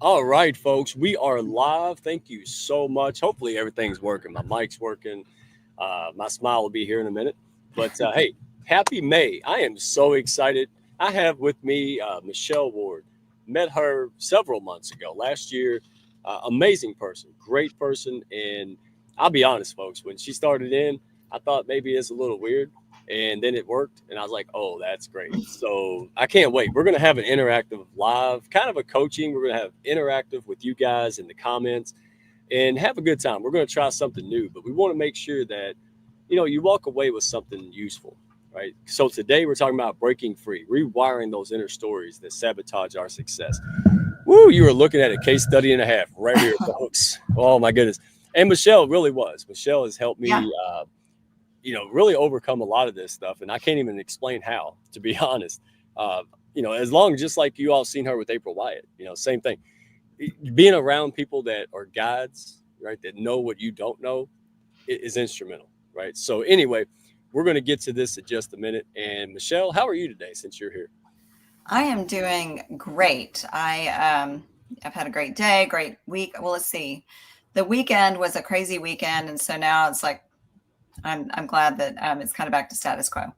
All right, folks, we are live. Thank you so much. Hopefully, everything's working. My mic's working. My smile will be here in a minute. But hey, happy May. I am so excited. I have with me Michelle Ward. Met her several months ago, last year. Amazing person, great person. And I'll be honest, folks, when she started in, I thought maybe it's a little weird. And then it worked. And I was like, oh, that's great. So I can't wait. We're going to have an interactive live, kind of a coaching. We're going to have interactive with you guys in the comments and have a good time. We're going to try something new, but we want to make sure that, you walk away with something useful, right? So today we're talking about breaking free, rewiring those inner stories that sabotage our success. Woo, you were looking at a case study and a half right here, folks. Oh my goodness. And Michelle really was. Michelle has helped Yeah. me, really overcome a lot of this stuff. And I can't even explain how, to be honest. As long just like you all seen her with April Wyatt, same thing. Being around people that are guides, right, that know what you don't know is instrumental, right? So anyway, we're going to get to this in just a minute. And Michelle, how are you today since you're here? I am doing great. I've had a great day, great week. Well, let's see. The weekend was a crazy weekend, and so now it's like I'm glad that it's kind of back to status quo.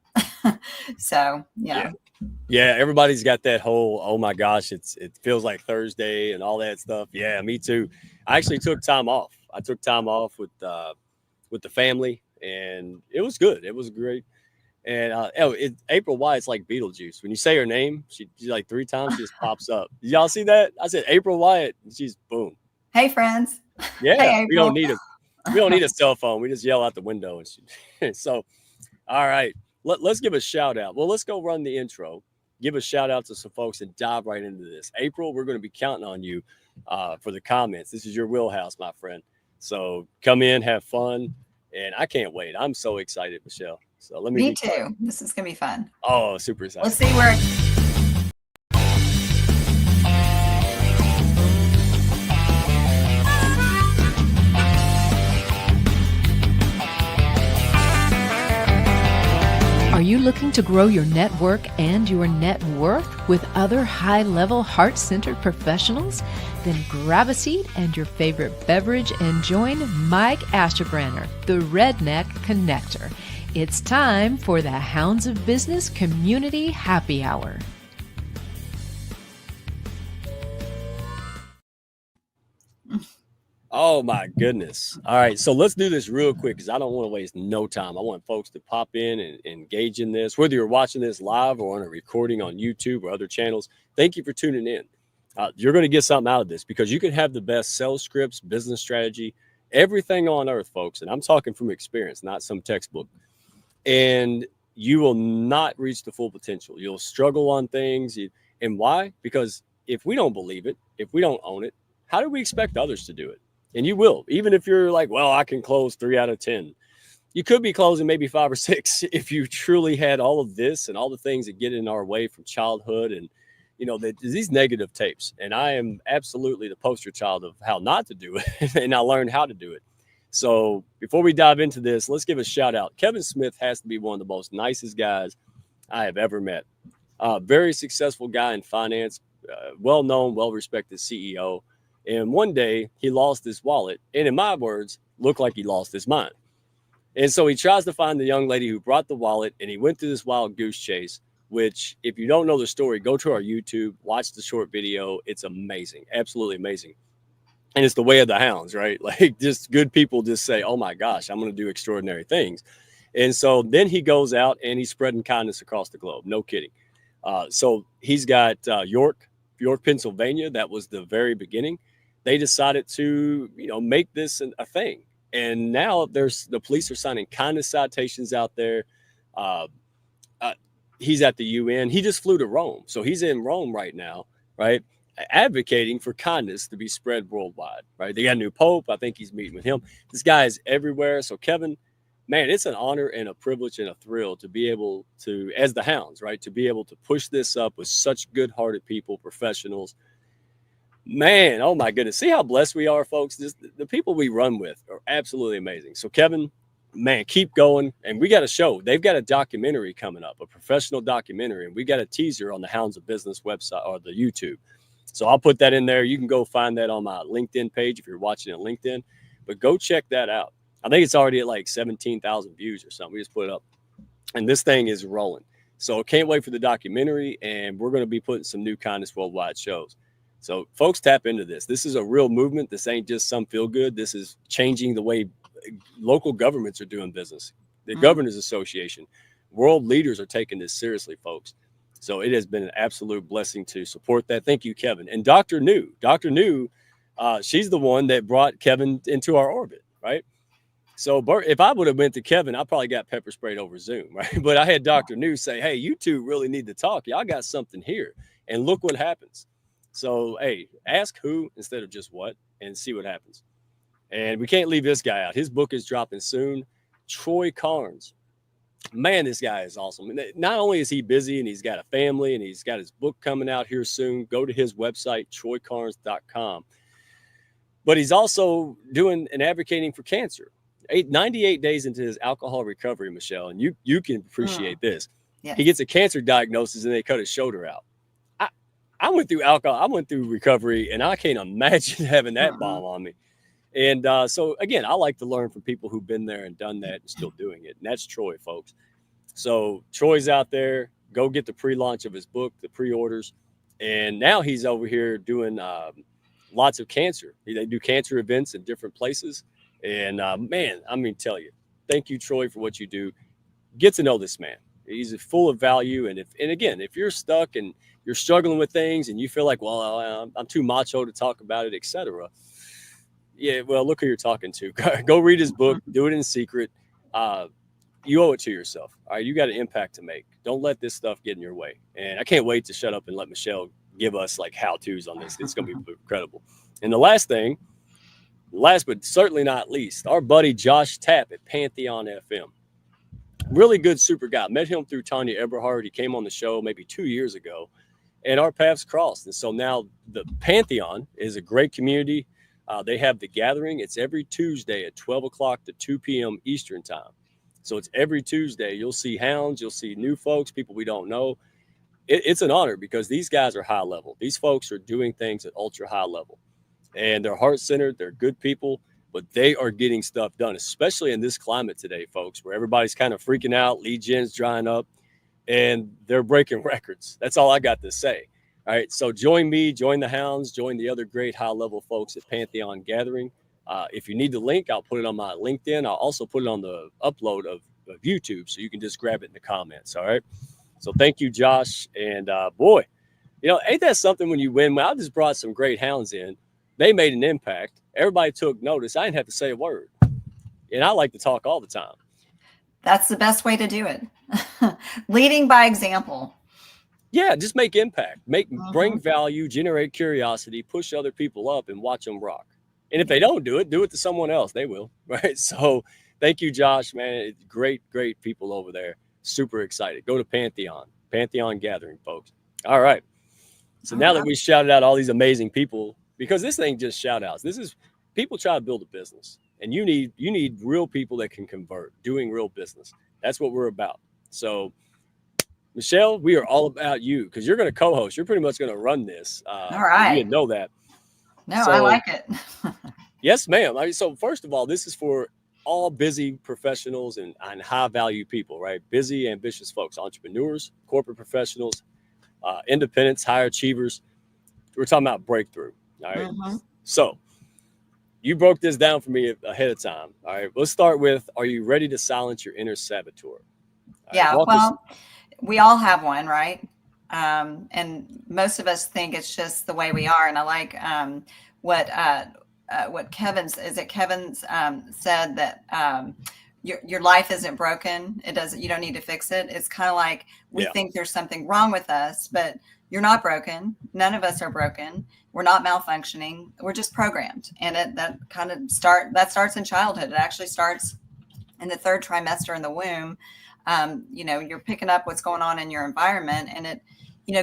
So Yeah. Yeah, everybody's got that whole, oh my gosh, it feels like Thursday and all that stuff. Yeah, me too. I actually took time off. I took time off with the family, and it was good. It was great. And April Wyatt's like Beetlejuice. When you say her name, she like three times, she just pops up. Did y'all see that? I said April Wyatt, and she's boom. Hey, friends. Yeah, Hey, we don't April. need a cell phone. We just yell out the window and so all right. Let's give a shout out. Well, let's go run the intro. Give a shout out to some folks and dive right into this. April, we're going to be counting on you for the comments. This is your wheelhouse, my friend. So come in, have fun, and I can't wait. I'm so excited, Michelle. So let me Me be quiet. too. This is gonna be fun. Oh, super excited. Let's see where. Are you looking to grow your network and your net worth with other high-level, heart-centered professionals? Then grab a seat and your favorite beverage and join Mike Asherbranner, the Redneck Connector. It's time for the Hounds of Business Community Happy Hour. Oh my goodness. All right. So let's do this real quick because I don't want to waste no time. I want folks to pop in and engage in this, whether you're watching this live or on a recording on YouTube or other channels. Thank you for tuning in. You're going to get something out of this because you can have the best sales scripts, business strategy, everything on earth, folks. And I'm talking from experience, not some textbook. And you will not reach the full potential. You'll struggle on things. And why? Because if we don't believe it, if we don't own it, how do we expect others to do it? And you will, even if you're like, well, I can close 3 out of 10. You could be closing maybe 5 or 6 if you truly had all of this and all the things that get in our way from childhood and, these negative tapes. And I am absolutely the poster child of how not to do it. And I learned how to do it. So before we dive into this, let's give a shout out. Kevin Smith has to be one of the most nicest guys I have ever met. Very successful guy in finance, well-known, well-respected CEO. And one day he lost his wallet, and in my words, looked like he lost his mind. And so he tries to find the young lady who brought the wallet, and he went through this wild goose chase, which if you don't know the story, go to our YouTube, watch the short video. It's amazing, absolutely amazing. And it's the way of the hounds, right? Like just good people just say, oh my gosh, I'm going to do extraordinary things. And so then he goes out and he's spreading kindness across the globe. No kidding. So he's got York, Pennsylvania. That was the very beginning. They decided to, make this a thing. And now the police are signing kindness citations out there. He's at the UN. He just flew to Rome. So he's in Rome right now, right? Advocating for kindness to be spread worldwide, right? They got a new pope. I think he's meeting with him. This guy is everywhere. So Kevin, man, it's an honor and a privilege and a thrill to be able to, as the hounds, right? To be able to push this up with such good-hearted people, professionals. Man, oh my goodness. See how blessed we are, folks? The people we run with are absolutely amazing. So Kevin, man, keep going. And we got a show. They've got a documentary coming up, a professional documentary. And we got a teaser on the Hounds of Business website or the YouTube. So I'll put that in there. You can go find that on my LinkedIn page if you're watching on LinkedIn, but go check that out. I think it's already at like 17,000 views or something. We just put it up, and this thing is rolling. So can't wait for the documentary, and we're going to be putting some new Kindness Worldwide shows. So folks, tap into this. This is a real movement. This ain't just some feel good. This is changing the way local governments are doing business. The Governors Association, world leaders are taking this seriously, folks. So it has been an absolute blessing to support that. Thank you, Kevin. And Dr. New, she's the one that brought Kevin into our orbit, right? So if I would have went to Kevin, I probably got pepper sprayed over Zoom, right? But I had Dr. New say, hey, you two really need to talk. Y'all got something here. And look what happens. So, hey, ask who instead of just what, and see what happens. And we can't leave this guy out. His book is dropping soon. Troy Carnes. Man, this guy is awesome. Not only is he busy and he's got a family and he's got his book coming out here soon, go to his website, troycarnes.com. But he's also doing and advocating for cancer. 98 days into his alcohol recovery, Michelle, and you can appreciate this. Yes. He gets a cancer diagnosis and they cut his shoulder out. I went through alcohol. I went through recovery, and I can't imagine having that bomb on me. And so, again, I like to learn from people who've been there and done that and still doing it. And that's Troy, folks. So Troy's out there. Go get the pre-launch of his book, the pre-orders. And now he's over here doing lots of cancer. They do cancer events in different places. And, man, I mean, tell you, thank you, Troy, for what you do. Get to know this man. He's full of value. And again, if you're stuck and you're struggling with things and you feel like, well, I'm too macho to talk about it, etc. Yeah, well, look who you're talking to. Go read his book. Do it in secret. You owe it to yourself. All right, you got an impact to make. Don't let this stuff get in your way. And I can't wait to shut up and let Michelle give us like how-tos on this. It's going to be incredible. And the last thing, last but certainly not least, our buddy Josh Tapp at Pantheon FM. Really good, super guy. Met him through Tanya Eberhard. He came on the show maybe 2 years ago, and our paths crossed. And so now the Pantheon is a great community. They have the gathering. It's every Tuesday at 12 o'clock to 2 p.m. Eastern time. So it's every Tuesday. You'll see hounds. You'll see new folks, people we don't know. It's an honor because these guys are high level. These folks are doing things at ultra high level. And they're heart-centered. They're good people. But they are getting stuff done, especially in this climate today, folks, where everybody's kind of freaking out, lead gen's drying up, and they're breaking records. That's all I got to say. All right, so join me, join the hounds, join the other great high-level folks at Pantheon Gathering. If you need the link, I'll put it on my LinkedIn. I'll also put it on the upload of YouTube, so you can just grab it in the comments, all right? So thank you, Josh. And, boy, you know, ain't that something when you win? I just brought some great hounds in. They made an impact. Everybody took notice. I didn't have to say a word. And I like to talk all the time. That's the best way to do it. Leading by example. Yeah, just make impact. Bring value, generate curiosity, push other people up, and watch them rock. And if they don't do it to someone else. They will, right? So thank you, Josh, man. It's great people over there. Super excited. Go to Pantheon Gathering, folks. All right. So now that we shouted out all these amazing people, because this thing just shout outs. This is people try to build a business, and you need real people that can convert, doing real business. That's what we're about. So, Michelle, we are all about you because you're going to co-host. You're pretty much going to run this. All right. You didn't know that. No, so, I like it. Yes, ma'am. So first of all, this is for all busy professionals and high value people, right? Busy, ambitious folks, entrepreneurs, corporate professionals, independents, high achievers. We're talking about breakthrough. All right. So you broke this down for me ahead of time. All right. Let's start with, are you ready to silence your inner saboteur? Yeah. Well, we all have one, right? And most of us think it's just the way we are. And I like what Kevin's said that your life isn't broken. You don't need to fix it. It's kind of like we think there's something wrong with us, but you're not broken. None of us are broken. We're not malfunctioning. We're just programmed. And that starts in childhood. It actually starts in the third trimester in the womb. You're picking up what's going on in your environment, and it,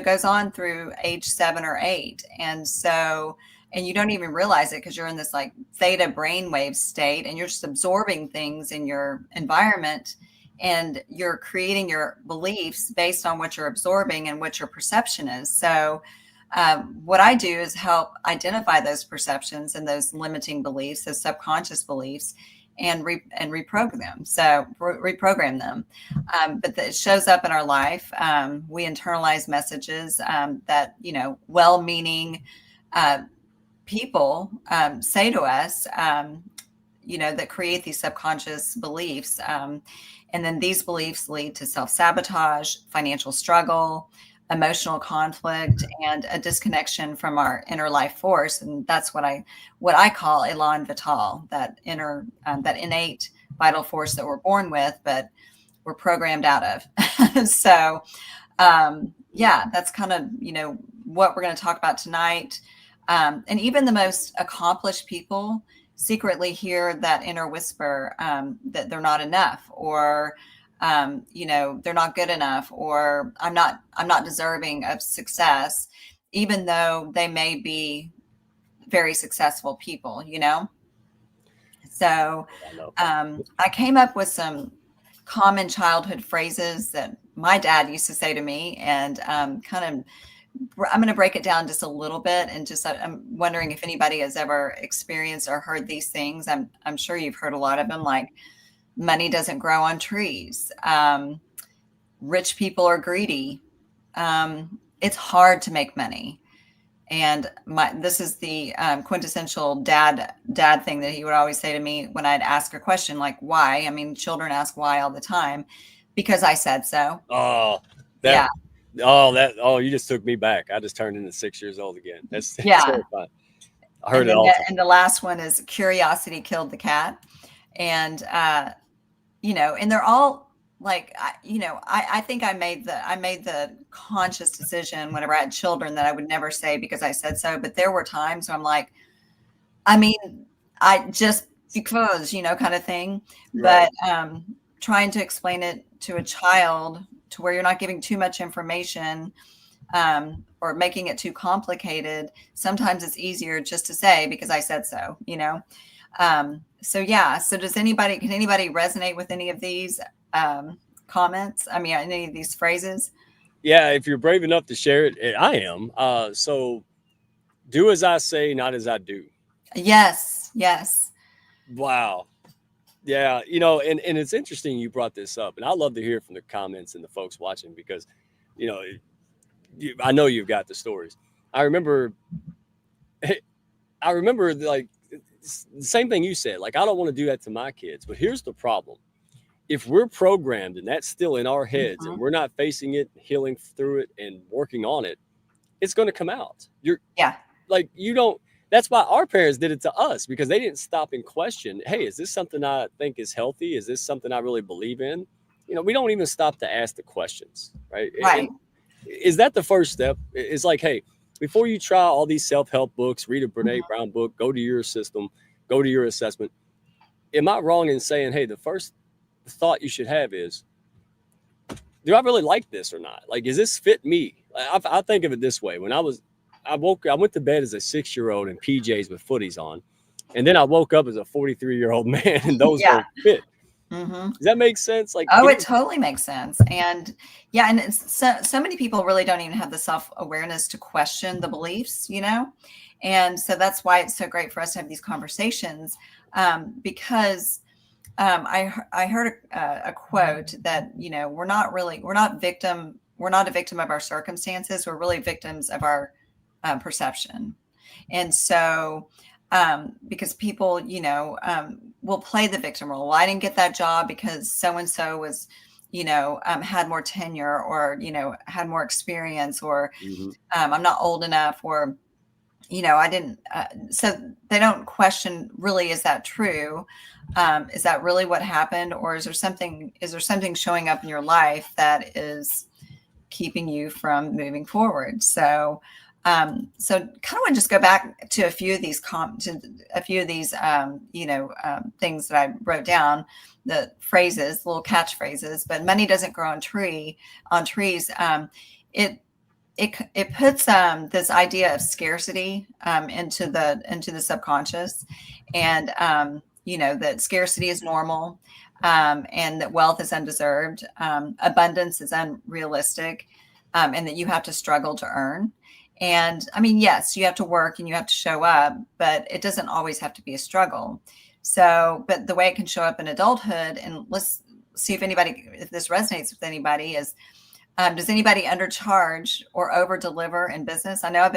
goes on through age 7 or 8. And so, and you don't even realize it because you're in this like theta brainwave state, and you're just absorbing things in your environment, and you're creating your beliefs based on what you're absorbing and what your perception is. So what I do is help identify those perceptions and those limiting beliefs, those subconscious beliefs, and reprogram them. So reprogram them. But it shows up in our life. We internalize messages that, well-meaning people say to us, that create these subconscious beliefs. And then these beliefs lead to self-sabotage, financial struggle, emotional conflict, and a disconnection from our inner life force. And that's what I call elan vital, that innate vital force that we're born with, but we're programmed out of. So, that's kind of, what we're going to talk about tonight. And even the most accomplished people secretly hear that inner whisper that they're not enough, or they're not good enough, or I'm not deserving of success, even though they may be very successful people. So I came up with some common childhood phrases that my dad used to say to me, and I'm going to break it down just a little bit, and just I'm wondering if anybody has ever experienced or heard these things. I'm sure you've heard a lot of them, like money doesn't grow on trees. Rich people are greedy. It's hard to make money. And this is the quintessential dad thing that he would always say to me when I'd ask a question like, why? I mean, children ask why all the time. Because I said so. Yeah. You just took me back. I just turned into 6 years old again. That's terrifying. I heard it all. And the last one is curiosity killed the cat. And, and they're all like, I think I made the conscious decision whenever I had children that I would never say because I said so. But there were times where I'm like, I just because, kind of thing. Right. But trying to explain it to a child to where you're not giving too much information or making it too complicated. Sometimes it's easier just to say, because I said so, So can anybody resonate with any of these comments? I mean, any of these phrases? Yeah. If you're brave enough to share it, I am. So do as I say, not as I do. Yes. Wow. Yeah, and it's interesting you brought this up, and I love to hear from the comments and the folks watching because, I know you've got the stories. I remember like the same thing you said. Like, I don't want to do that to my kids, but here's the problem: if we're programmed and that's still in our heads, and we're not facing it, healing through it, and working on it, it's going to come out. That's why our parents did it to us, because they didn't stop and question, hey, is this something I think is healthy? Is this something I really believe in? We don't even stop to ask the questions, right? Right. And is that the first step? It's like, hey, before you try all these self-help books, read a Brene Brown book, go to your system, go to your assessment. Am I wrong in saying, hey, the first thought you should have is, do I really like this or not? Like, does this fit me? I think of it this way. When I went to bed as a 6-year-old in PJs with footies on, and then I woke up as a 43-year-old man, and those don't fit. Mm-hmm. Does that make sense? Like, it totally makes sense. And and it's so many people really don't even have the self-awareness to question the beliefs, and so that's why it's so great for us to have these conversations, because I heard a quote that we're not a victim of our circumstances. We're really victims of our perception. And so because people will play the victim role. Well, I didn't get that job because so-and-so was had more tenure, or had more experience, or I'm not old enough, or I didn't so they don't question, really, is that true? Is that really what happened? Or is there something showing up in your life that is keeping you from moving forward? So kind of want to just go back to a few of these things that I wrote down, the phrases, little catchphrases. But money doesn't grow on trees. It puts this idea of scarcity into the subconscious, and that scarcity is normal, and that wealth is undeserved, abundance is unrealistic, and that you have to struggle to earn. And I mean, yes, you have to work and you have to show up, but it doesn't always have to be a struggle. So, but the way it can show up in adulthood, and let's see if this resonates with anybody, is does anybody undercharge or over deliver in business? I know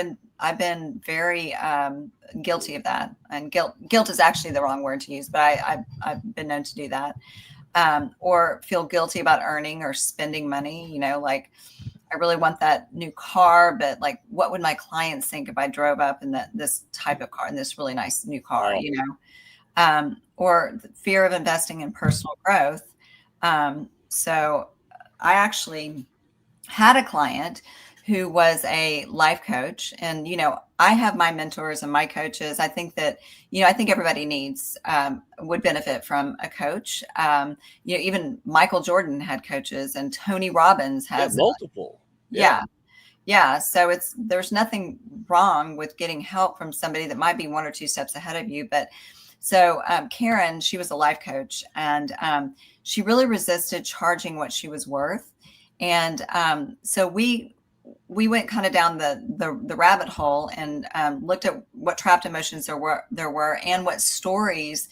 I've been very guilty of that, and guilt is actually the wrong word to use, but I've been known to do that, or feel guilty about earning or spending money. You know, like I really want that new car, but like, what would my clients think if I drove up in this type of car, in this really nice new car? You know, or the fear of investing in personal growth. So I actually had a client who was a life coach, and, you know, I have my mentors and my coaches. I think that, you know, I think everybody would benefit from a coach. You know, even Michael Jordan had coaches, and Tony Robbins has multiple. Yeah. So there's nothing wrong with getting help from somebody that might be one or two steps ahead of you. But so Karen, she was a life coach, and she really resisted charging what she was worth. And so we went kind of down the rabbit hole, and looked at what trapped emotions there were and what stories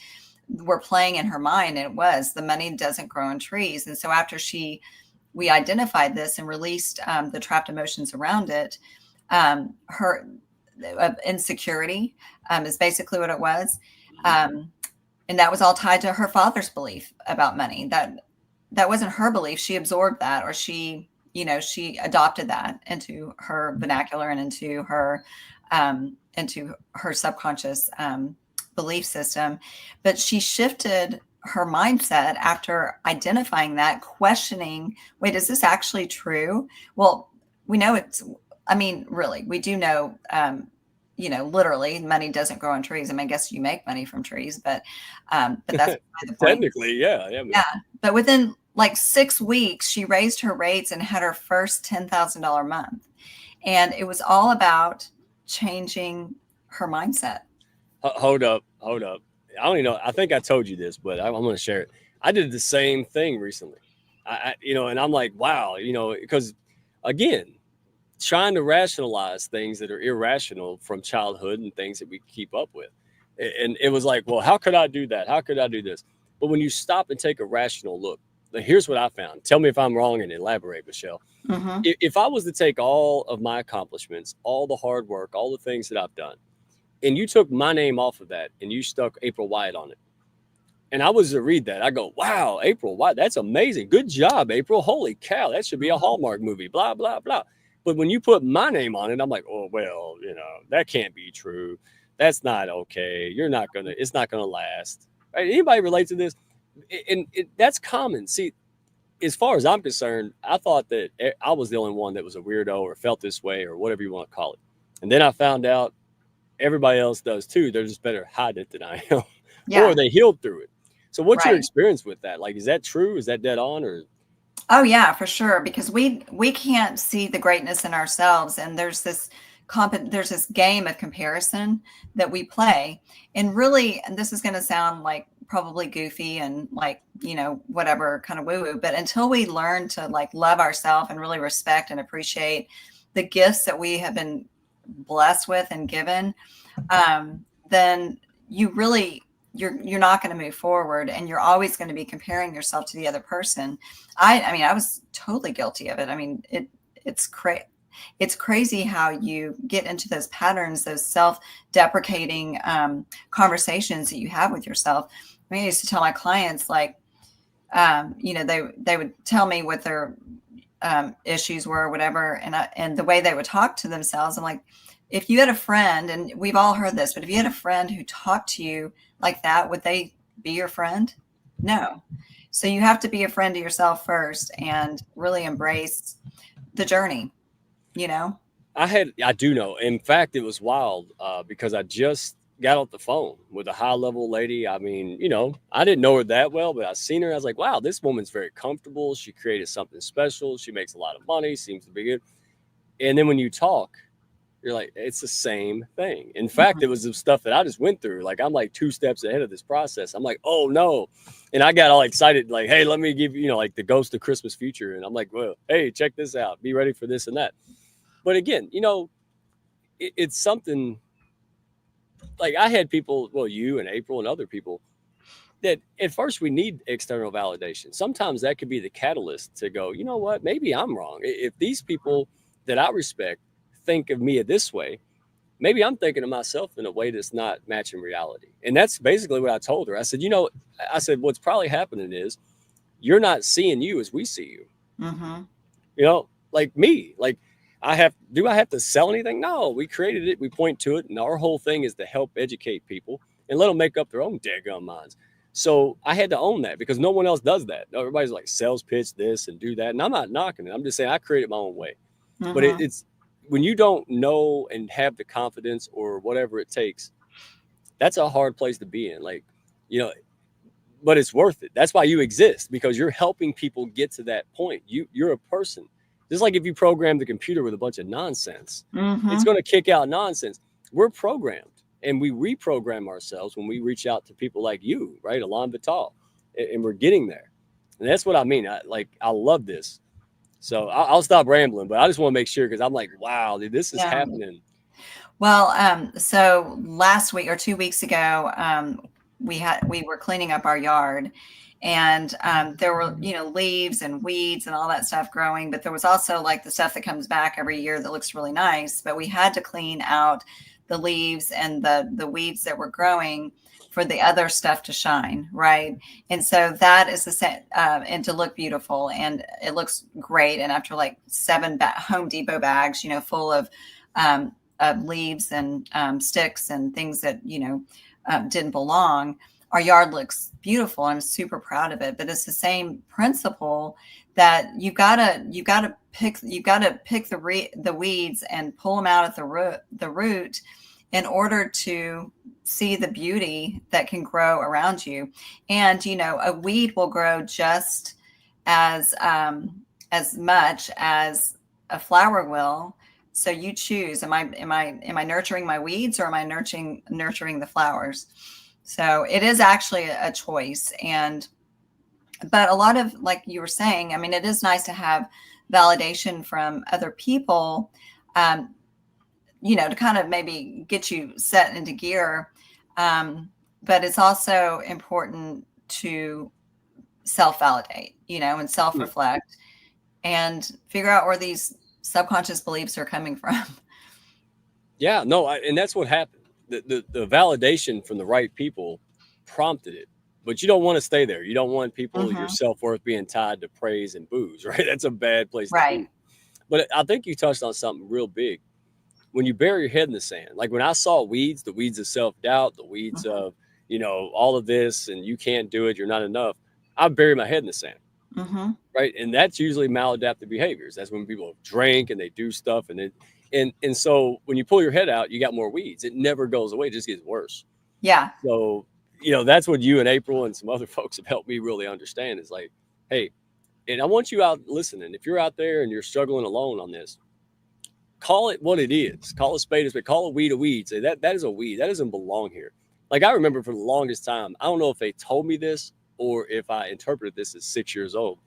were playing in her mind. And it was, the money doesn't grow on trees. And so after we identified this and released the trapped emotions around it, her insecurity is basically what it was. And that was all tied to her father's belief about money. That wasn't her belief. She absorbed that, or she adopted that into her vernacular and into her subconscious belief system. But she shifted her mindset after identifying that, questioning, wait, is this actually true? Well, we know really, we do know, literally money doesn't grow on trees. I mean, I guess you make money from trees, but that's the point. Technically, yeah. But within like 6 weeks, she raised her rates and had her first $10,000 month. And it was all about changing her mindset. Hold up. I don't even know. I think I told you this, but I'm going to share it. I did the same thing recently. And I'm like, wow, because again, trying to rationalize things that are irrational from childhood and things that we keep up with. And it was like, well, how could I do that? How could I do this? But when you stop and take a rational look, here's what I found. Tell me if I'm wrong and elaborate, Michelle. Mm-hmm. If I was to take all of my accomplishments, all the hard work, all the things that I've done, and you took my name off of that and you stuck April White on it, and I was to read that, I go, wow, April White, that's amazing. Good job, April. Holy cow, that should be a Hallmark movie, blah, blah, blah. But when you put my name on it, I'm like, oh, well, that can't be true. That's not okay. It's not going to last. Right? Anybody relate to this? And that's common. See, as far as I'm concerned, I thought that I was the only one that was a weirdo or felt this way or whatever you want to call it. And then I found out everybody else does too. They're just better hide it than I am. Yeah. Or they healed through it. So what's your Right. experience with that? Like, is that true? Is that dead on? Or Oh yeah, for sure. Because we can't see the greatness in ourselves, and there's this game of comparison that we play. And really, and this is going to sound like probably goofy and like, whatever kind of woo-woo, but until we learn to like love ourselves and really respect and appreciate the gifts that we have been blessed with and given, then you're not going to move forward, and you're always going to be comparing yourself to the other person. I was totally guilty of it. I mean, it's crazy how you get into those patterns, those self-deprecating conversations that you have with yourself. I mean, I used to tell my clients, like, they would tell me what their issues were or whatever, and the way they would talk to themselves. I'm like, if you had a friend, and we've all heard this, but if you had a friend who talked to you like that, would they be your friend? No. So you have to be a friend to yourself first and really embrace the journey, I do know. In fact, it was wild because I just got off the phone with a high level lady. I mean, I didn't know her that well, but I seen her. I was like, wow, this woman's very comfortable. She created something special. She makes a lot of money, seems to be good. And then when you talk, you're like, it's the same thing. In fact, it was the stuff that I just went through. Like, I'm like 2 steps ahead of this process. I'm like, oh no. And I got all excited, like, hey, let me give you, like the ghost of Christmas future. And I'm like, well, hey, check this out. Be ready for this and that. But again, it's something like I had people, well, you and April and other people, that at first we need external validation. Sometimes that could be the catalyst to go, you know what, maybe I'm wrong. If these people that I respect think of me this way, maybe I'm thinking of myself in a way that's not matching reality. And that's basically what I told her. I said, what's probably happening is you're not seeing you as we see you. Like me, like I have to sell anything? No, we created it. We point to it. And our whole thing is to help educate people and let them make up their own daggone minds. So I had to own that because no one else does that. Everybody's like sales pitch this and do that. And I'm not knocking it. I'm just saying I created my own way. But it's when you don't know and have the confidence or whatever it takes, that's a hard place to be in. Like, but it's worth it. That's why you exist, because you're helping people get to that point. You're a person. Just like if you program the computer with a bunch of nonsense, it's going to kick out nonsense. We're programmed. And we reprogram ourselves when we reach out to people like you, right? Alain Vital, and we're getting there. And that's what I mean. I love this. So I'll stop rambling, but I just want to make sure, because I'm like, wow, dude, this is happening. Well, so last week or 2 weeks ago, we were cleaning up our yard, and there were, leaves and weeds and all that stuff growing, but there was also like the stuff that comes back every year that looks really nice, but we had to clean out the leaves and the weeds that were growing for the other stuff to shine, right? And so that is the set, and to look beautiful, and it looks great. And after like 7 Home Depot bags, full of leaves and sticks and things that didn't belong, our yard looks beautiful. I'm super proud of it. But it's the same principle that you gotta pick the weeds and pull them out at the root in order to see the beauty that can grow around you. And a weed will grow just as much as a flower will. So you choose: am I nurturing my weeds, or am I nurturing the flowers? So it is actually a choice. But a lot of, like you were saying, I mean, it is nice to have validation from other people, to kind of maybe get you set into gear. But it's also important to self-validate, and self-reflect and figure out where these subconscious beliefs are coming from. Yeah, no, and that's what happened. The validation from the right people prompted it. But you don't want to stay there. You don't want people, your self-worth being tied to praise and booze, right? That's a bad place to be. But I think you touched on something real big. When you bury your head in the sand, like when I saw weeds, the weeds of self-doubt, the weeds of, all of this, and you can't do it, you're not enough, I bury my head in the sand, right? And that's usually maladaptive behaviors. That's when people drink and they do stuff. And so when you pull your head out, you got more weeds. It never goes away. It just gets worse. Yeah. So that's what you and April and some other folks have helped me really understand, is like, hey, and I want you out listening. If you're out there and you're struggling alone on this, call it what it is. Call a spade a spade. Call a weed a weed. Say that is a weed. That doesn't belong here. Like I remember for the longest time, I don't know if they told me this or if I interpreted this as 6 years old,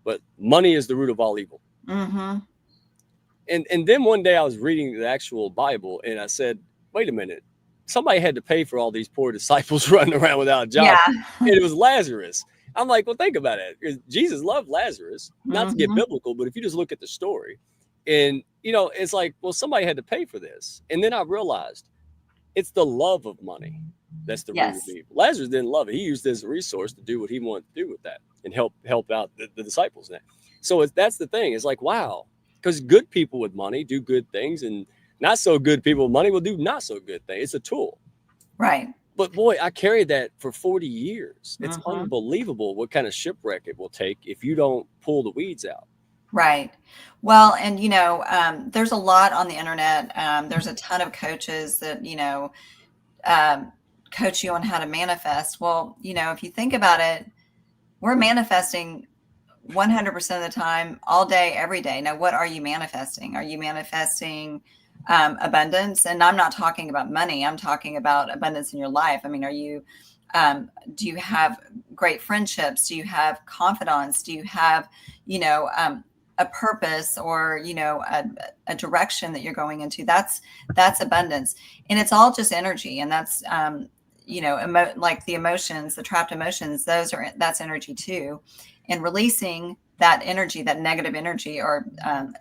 but money is the root of all evil. And then one day I was reading the actual Bible, and I said, wait a minute. Somebody had to pay for all these poor disciples running around without a job. And it was Lazarus. I'm like, well, think about it. Jesus loved Lazarus, not to get biblical, but if you just look at the story, and, it's like, well, somebody had to pay for this. And then I realized it's the love of money that's the root of evil. Lazarus didn't love it. He used it as a resource to do what he wanted to do with that and help out the disciples in that. So that's the thing. It's like, wow, because good people with money do good things, and not so good people with money will do not so good things. It's a tool. Right. But boy, I carried that for 40 years. It's unbelievable what kind of shipwreck it will take if you don't pull the weeds out. Right. Well, and, there's a lot on the internet. There's a ton of coaches that, coach you on how to manifest. Well, if you think about it, we're manifesting 100% of the time, all day, every day. Now, what are you manifesting? Are you manifesting abundance? And I'm not talking about money. I'm talking about abundance in your life. I mean, do you have great friendships? Do you have confidants? Do you have, a purpose or, a direction that you're going into, that's abundance. And it's all just energy. And that's, like the emotions, the trapped emotions, that's energy too. And releasing that energy, that negative energy, or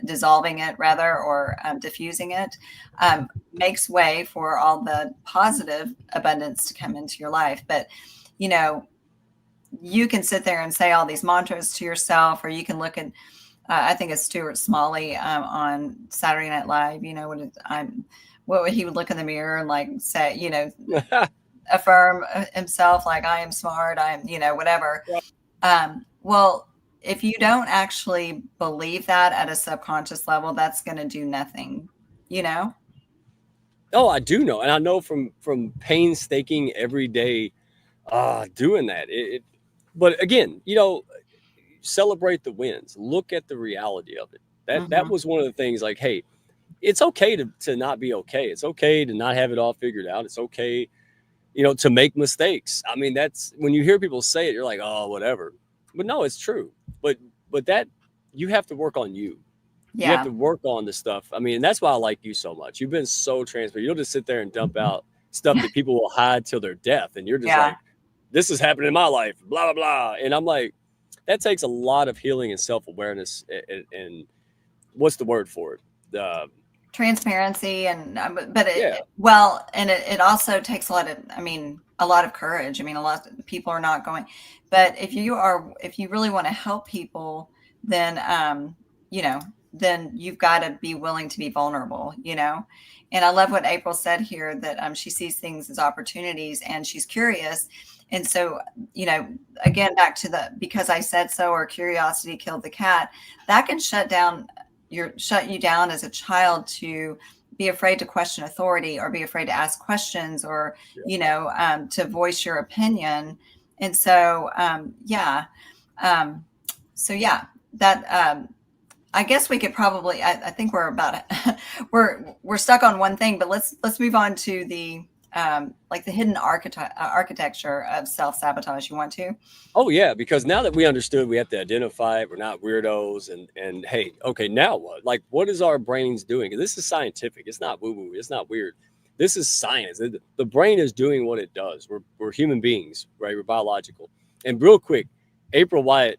dissolving it rather, or diffusing it, makes way for all the positive abundance to come into your life. But, you can sit there and say all these mantras to yourself, or you can look at, I think it's Stuart Smalley on Saturday Night Live, what he would look in the mirror and like say, affirm himself, like, I am smart, I am, whatever. Well, if you don't actually believe that at a subconscious level, that's going to do nothing, Oh, I do know. And I know from painstaking every day doing that. But again, celebrate the wins. Look at the reality of it. That was one of the things, like, hey, it's okay to not be okay. It's okay to not have it all figured out. It's okay, to make mistakes. I mean, that's when you hear people say it, you're like, oh, whatever. But no, it's true. But that, you have to work on you. Yeah. You have to work on the stuff. I mean, that's why I like you so much. You've been so transparent. You'll just sit there and dump out stuff that people will hide till their death. And you're just like, this is happening in my life, blah, blah, blah. And I'm like, that takes a lot of healing and self-awareness. And what's the word for it? Transparency. And, but it also takes a lot of courage. I mean, a lot of people are not going, but if you really want to help people, then, then you've got to be willing to be vulnerable, And I love what April said here, that she sees things as opportunities and she's curious. And so, again, back to because I said so, or curiosity killed the cat, that can shut you down as a child to be afraid to question authority, or be afraid to ask questions, or, to voice your opinion. And so, that, I guess we could probably, I think we're about, we're stuck on one thing, but let's move on to the, like the hidden architecture of self-sabotage. You want to? Oh yeah, because now that we understood, we have to identify it. We're not weirdos, and hey, okay, now what? Like, what is our brains doing? This is scientific. It's not woo-woo. It's not weird. This is science. The brain is doing what it does. We're human beings, right? We're biological. And real quick, April Wyatt,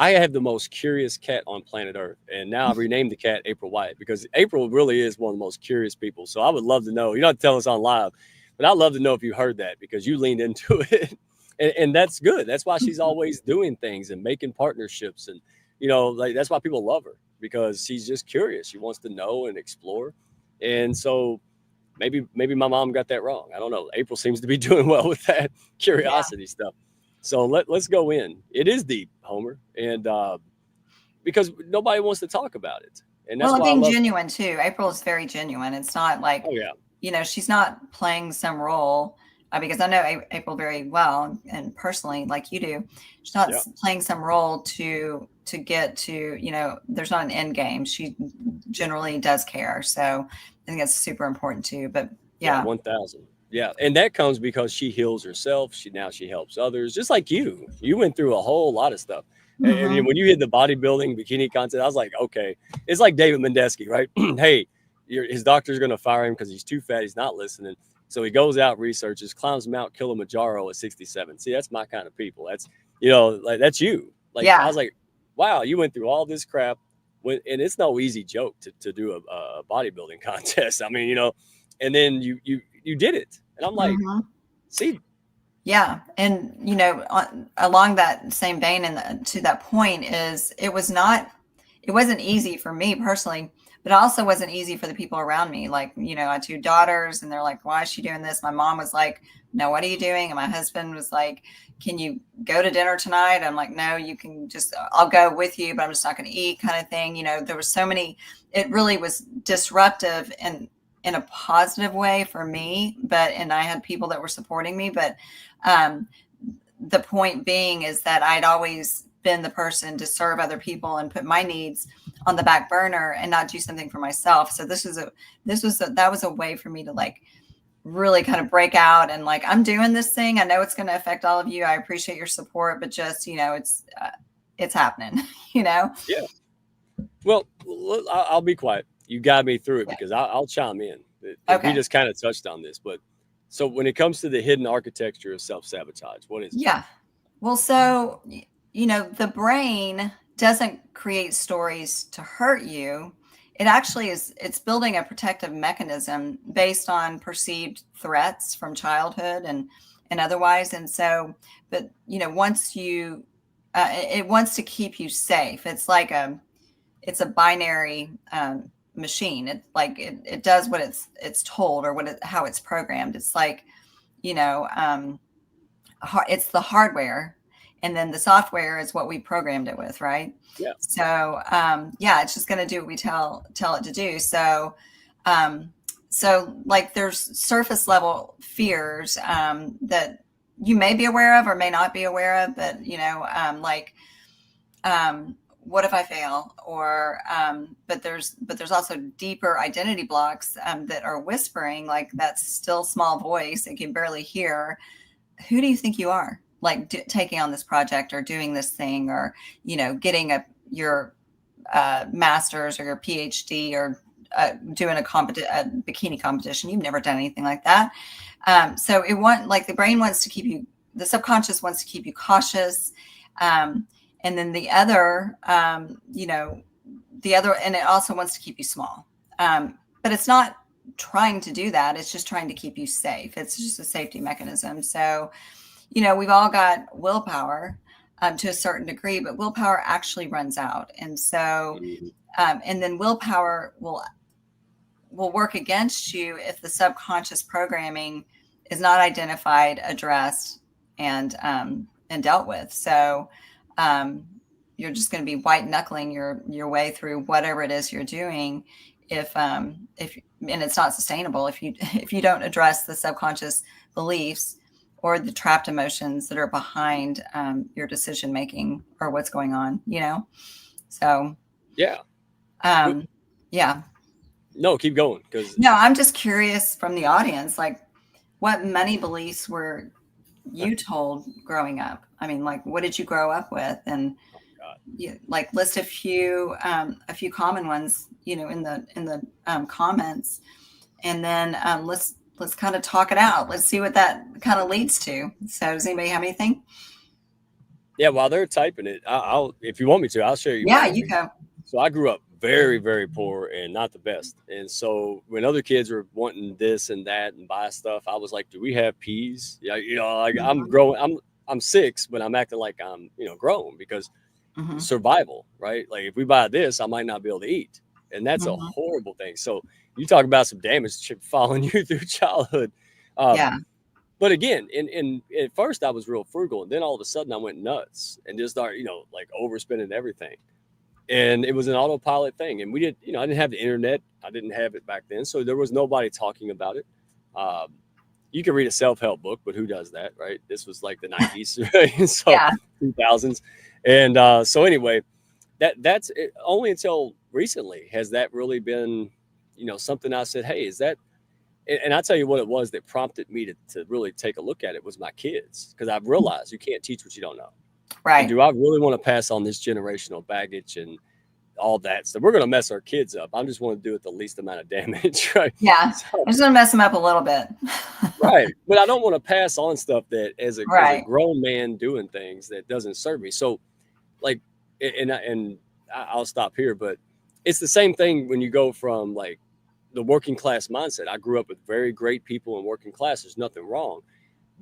I have the most curious cat on planet Earth. And now I've renamed the cat April Wyatt, because April really is one of the most curious people. So I would love to know, you don't have to tell us on live, but I'd love to know if you heard that, because you leaned into it. and that's good. That's why she's always doing things and making partnerships. And, like, that's why people love her, because she's just curious. She wants to know and explore. And so maybe my mom got that wrong. I don't know. April seems to be doing well with that curiosity stuff. So let's go in. It is deep, Homer, and because nobody wants to talk about it. And that's being genuine too. April is very genuine. It's not like, she's not playing some role, because I know April very well and personally, like you do. She's not playing some role to get to, there's not an end game. She generally does care. So I think that's super important too. But 1,000. Yeah. And that comes because she heals herself. She helps others, just like you. You went through a whole lot of stuff. And when you hit the bodybuilding bikini contest, I was like, okay, it's like David Mendesky, right? Hey, his doctor's going to fire him because he's too fat. He's not listening. So he goes out, researches, climbs Mount Kilimanjaro at 67. See, that's my kind of people. That's, like, that's you. Like, I was like, wow, you went through all this crap. And it's no easy joke to do a bodybuilding contest. I mean, and then you did it. And I'm like, see. Yeah. And, along that same vein and to that point is it wasn't easy for me personally, but it also wasn't easy for the people around me. Like, I had 2 daughters and they're like, why is she doing this? My mom was like, no, what are you doing? And my husband was like, can you go to dinner tonight? I'm like, no, you can I'll go with you, but I'm just not going to eat, kind of thing. There were so many, it really was disruptive and in a positive way for me, and I had people that were supporting me. But the point being is that I'd always been the person to serve other people and put my needs on the back burner and not do something for myself. So that was a way for me to like really kind of break out and like, I'm doing this thing. I know it's going to affect all of you. I appreciate your support, but just, it's happening, you know? Yeah. Well, I'll be quiet. You got me through it Yeah. because I'll chime in. We Okay. just kind of touched on this, but so when it comes to the hidden architecture of self-sabotage, what is it? Yeah. Well, so, you know, the brain doesn't create stories to hurt you. It actually is, it's building a protective mechanism based on perceived threats from childhood and otherwise. And so, but, you know, once you, it wants to keep you safe. It's like it's a binary machine. It like, it does what it's told or how it's programmed. It's like, you know, it's the hardware, and then the software is what we programmed it with, right? Yeah. So yeah, it's just going to do what we tell it to do. So so like there's surface level fears that you may be aware of or may not be aware of, but you know, like what if I fail? Or but there's also deeper identity blocks that are whispering, like that still small voice that can barely hear. Who do you think you are? Like taking on this project or doing this thing, or, you know, getting your master's or your PhD, or doing a bikini competition. You've never done anything like that. So the brain wants to keep you, the subconscious wants to keep you cautious. And then the other, you know, and it also wants to keep you small. But it's not trying to do that. It's just trying to keep you safe. It's just a safety mechanism. So, you know, we've all got willpower to a certain degree, but willpower actually runs out. And so, and then willpower will work against you if the subconscious programming is not identified, addressed, and dealt with. So, you're just going to be white knuckling your way through whatever it is you're doing. If and it's not sustainable if you don't address the subconscious beliefs or the trapped emotions that are behind your decision making or what's going on, you know. So yeah, yeah. No, keep going. No, I'm just curious from the audience, like, what money beliefs were you told growing up? I mean, like, what did you grow up with? And like list a few common ones, you know, in the comments, and then let's kind of talk it out. Let's see what that kind of leads to. So does anybody have anything? Yeah, while they're typing it, I'll if you want me to, I'll show you. Yeah, you go. So I grew up very, very poor and not the best. And so when other kids were wanting this and that and buy stuff, I was like, do we have peas? Yeah, you know, like I'm growing, I'm 6, but I'm acting like I'm, you know, grown because survival, right? Like if we buy this, I might not be able to eat. And that's a horrible thing. So you talk about some damage following you through childhood. Yeah. But again, in at first I was real frugal, and then all of a sudden I went nuts and just started, you know, like overspending everything. And it was an autopilot thing. And we didn't, you know, I didn't have the internet. I didn't have it back then. So there was nobody talking about it. You can read a self-help book, but who does that, right? This was like the 90s, right? So 2000s. And so anyway, that's it. Only until recently has that really been, you know, something I said, hey, is that, and I'll tell you what it was that prompted me to really take a look at it was my kids. Because I've realized you can't teach what you don't know. Right. And do I really want to pass on this generational baggage and all that stuff? We're going to mess our kids up. I just want to do it the least amount of damage, right? Yeah. So, I'm just going to mess them up a little bit. Right. But I don't want to pass on stuff that as a grown man doing things that doesn't serve me. So like, and I'll stop here, but it's the same thing when you go from like the working class mindset. I grew up with very great people in working class. There's nothing wrong.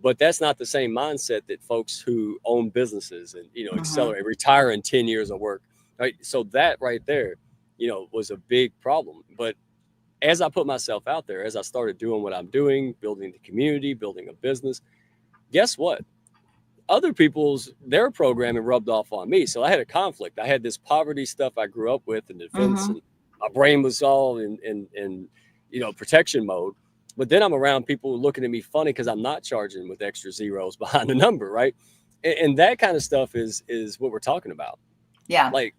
But that's not the same mindset that folks who own businesses and, you know, accelerate, retire in 10 years of work, right? So that right there, you know, was a big problem. But as I put myself out there, as I started doing what I'm doing, building the community, building a business, guess what? Other people's, their programming rubbed off on me. So I had a conflict. I had this poverty stuff I grew up with in defense, and my brain was all in you know, protection mode. But then I'm around people looking at me funny because I'm not charging with extra zeros behind the number, right? And that kind of stuff is what we're talking about. Yeah. Like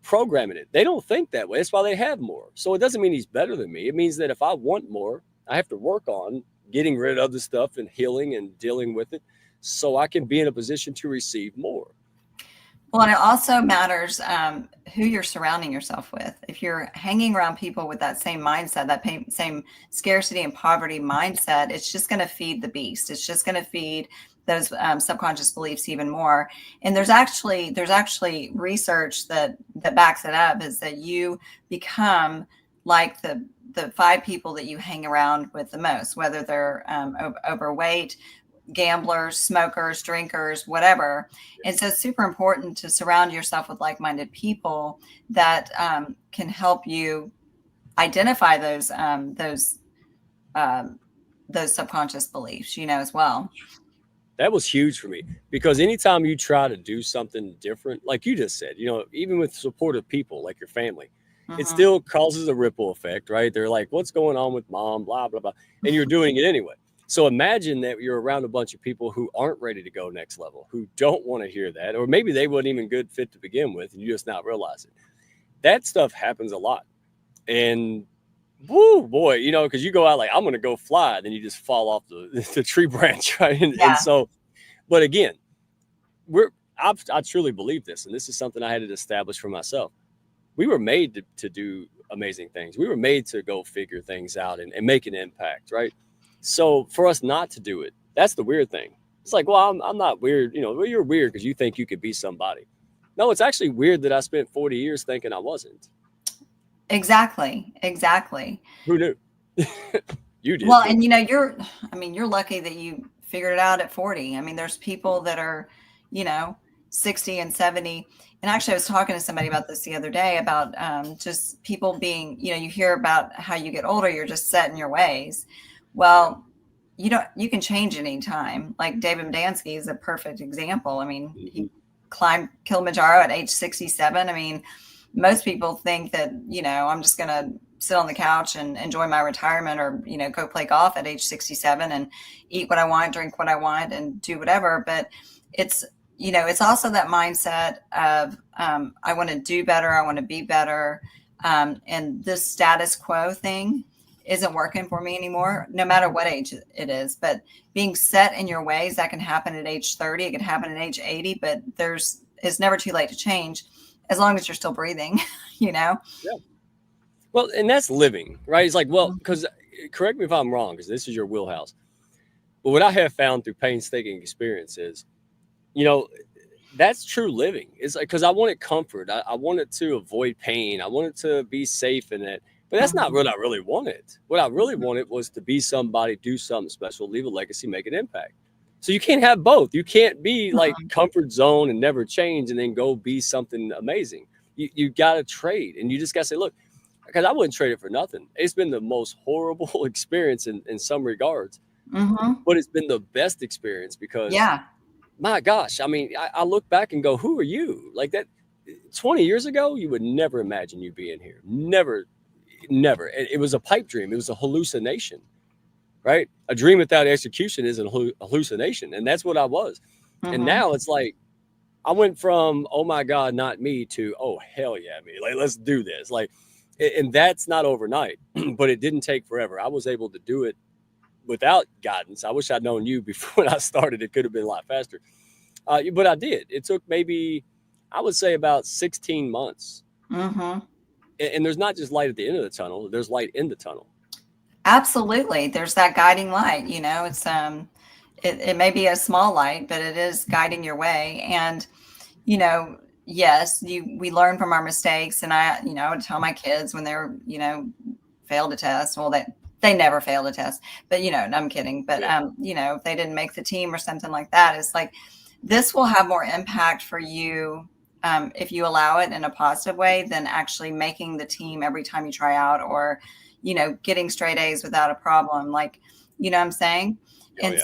programming it. They don't think that way. That's why they have more. So it doesn't mean he's better than me. It means that if I want more, I have to work on getting rid of the stuff and healing and dealing with it so I can be in a position to receive more. Well, and it also matters who you're surrounding yourself with. If you're hanging around people with that same mindset, that same scarcity and poverty mindset, it's just going to feed the beast. It's just going to feed those subconscious beliefs even more. And there's actually research that backs it up, is that you become like the 5 people that you hang around with the most, whether they're overweight, gamblers, smokers, drinkers, whatever. And so it's super important to surround yourself with like-minded people that can help you identify those subconscious beliefs, as well. That was huge for me, because anytime you try to do something different, like you just said, even with supportive people like your family, it still causes a ripple effect, right? They're like, what's going on with mom, blah, blah, blah. And you're doing it anyway. So imagine that you're around a bunch of people who aren't ready to go next level, who don't want to hear that, or maybe they wasn't even good fit to begin with, and you just not realize it. That stuff happens a lot. And woo, boy, because you go out like, I'm going to go fly, then you just fall off the tree branch, right? And so, but again, I truly believe this, and this is something I had to establish for myself. We were made to do amazing things. We were made to go figure things out and make an impact, right? So for us not to do it, that's the weird thing. It's like, well, I'm not weird. Well, you're weird because you think you could be somebody. No, it's actually weird that I spent 40 years thinking I wasn't. Exactly. Who knew? You did. Well, and you're lucky that you figured it out at 40. I mean, there's people that are, 60 and 70. And actually, I was talking to somebody about this the other day about just people being, you hear about how you get older, you're just set in your ways. Well, you can change any time. Like David Madansky is a perfect example. I mean, he climbed Kilimanjaro at age 67. I mean, most people think that, I'm just going to sit on the couch and enjoy my retirement, or, go play golf at age 67 and eat what I want, drink what I want, and do whatever. But it's also that mindset of, I want to do better. I want to be better. And this status quo thing isn't working for me anymore, no matter what age it is. But being set in your ways, that can happen at age 30. It can happen at age 80, but it's never too late to change, as long as you're still breathing, Yeah. Well, and that's living, right? It's like, well, because correct me if I'm wrong, because this is your wheelhouse. But what I have found through painstaking experience is, that's true living. It's like, because I wanted comfort. I wanted to avoid pain. I wanted to be safe in it. But that's not what I really wanted. What I really wanted was to be somebody, do something special, leave a legacy, make an impact. So you can't have both. You can't be like comfort zone and never change and then go be something amazing. You got to trade, and you just got to say, look, because I wouldn't trade it for nothing. It's been the most horrible experience in some regards, but it's been the best experience because, my gosh, I mean, I look back and go, who are you? Like that 20 years ago, you would never imagine you being here. Never. It was a pipe dream. It was a hallucination, right? A dream without execution is a hallucination. And that's what I was. And now it's like, I went from, oh my God, not me, to, oh, hell yeah, me. Like, let's do this. Like, and that's not overnight, but it didn't take forever. I was able to do it without guidance. I wish I'd known you before when I started. It could have been a lot faster. But I did. It took maybe, I would say, about 16 months. And there's not just light at the end of the tunnel. There's light in the tunnel. Absolutely. There's that guiding light, it's, it may be a small light, but it is guiding your way. And, yes, we learn from our mistakes. And I would tell my kids when they were, failed a test. Well, they never failed a test, but, I'm kidding. But, if they didn't make the team or something like that, it's like, this will have more impact for you if you allow it in a positive way than actually making the team every time you try out, or, getting straight A's without a problem. Like, what I'm saying?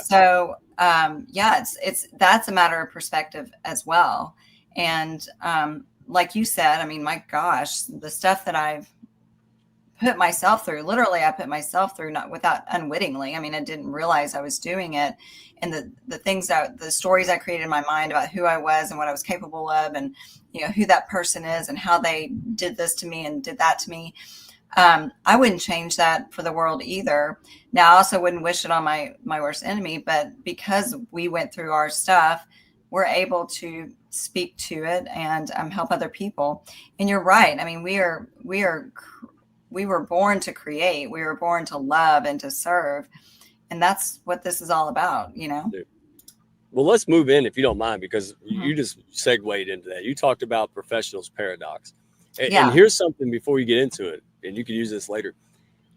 So, it's that's a matter of perspective as well. And like you said, I mean, my gosh, the stuff that I've put myself through, literally, I put myself through, not without unwittingly. I mean, I didn't realize I was doing it. And the stories I created in my mind about who I was and what I was capable of, and, who that person is and how they did this to me and did that to me. I wouldn't change that for the world either. Now, I also wouldn't wish it on my worst enemy, but because we went through our stuff, we're able to speak to it and help other people. And you're right. I mean, we were born to create. We were born to love and to serve. And that's what this is all about, you know? Well, let's move in, if you don't mind, because Mm-hmm. you just segued into that. You talked about professionals paradox. Yeah. And here's something before you get into it, and you can use this later.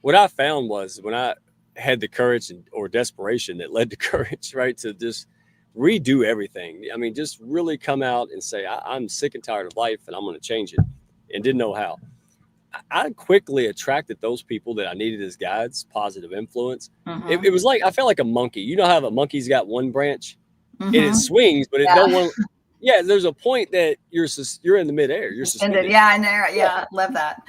What I found was when I had the courage or desperation that led to courage, right, to just redo everything. I mean, just really come out and say, I'm sick and tired of life and I'm going to change it, and didn't know how. I quickly attracted those people that I needed as guides, positive influence. Mm-hmm. It was like, I felt like a monkey. You know how a monkey's got one branch and it Mm-hmm. swings, but it Yeah. don't want. Yeah, there's a point that you're in the midair. You're suspended. Yeah, in there. Yeah, love that.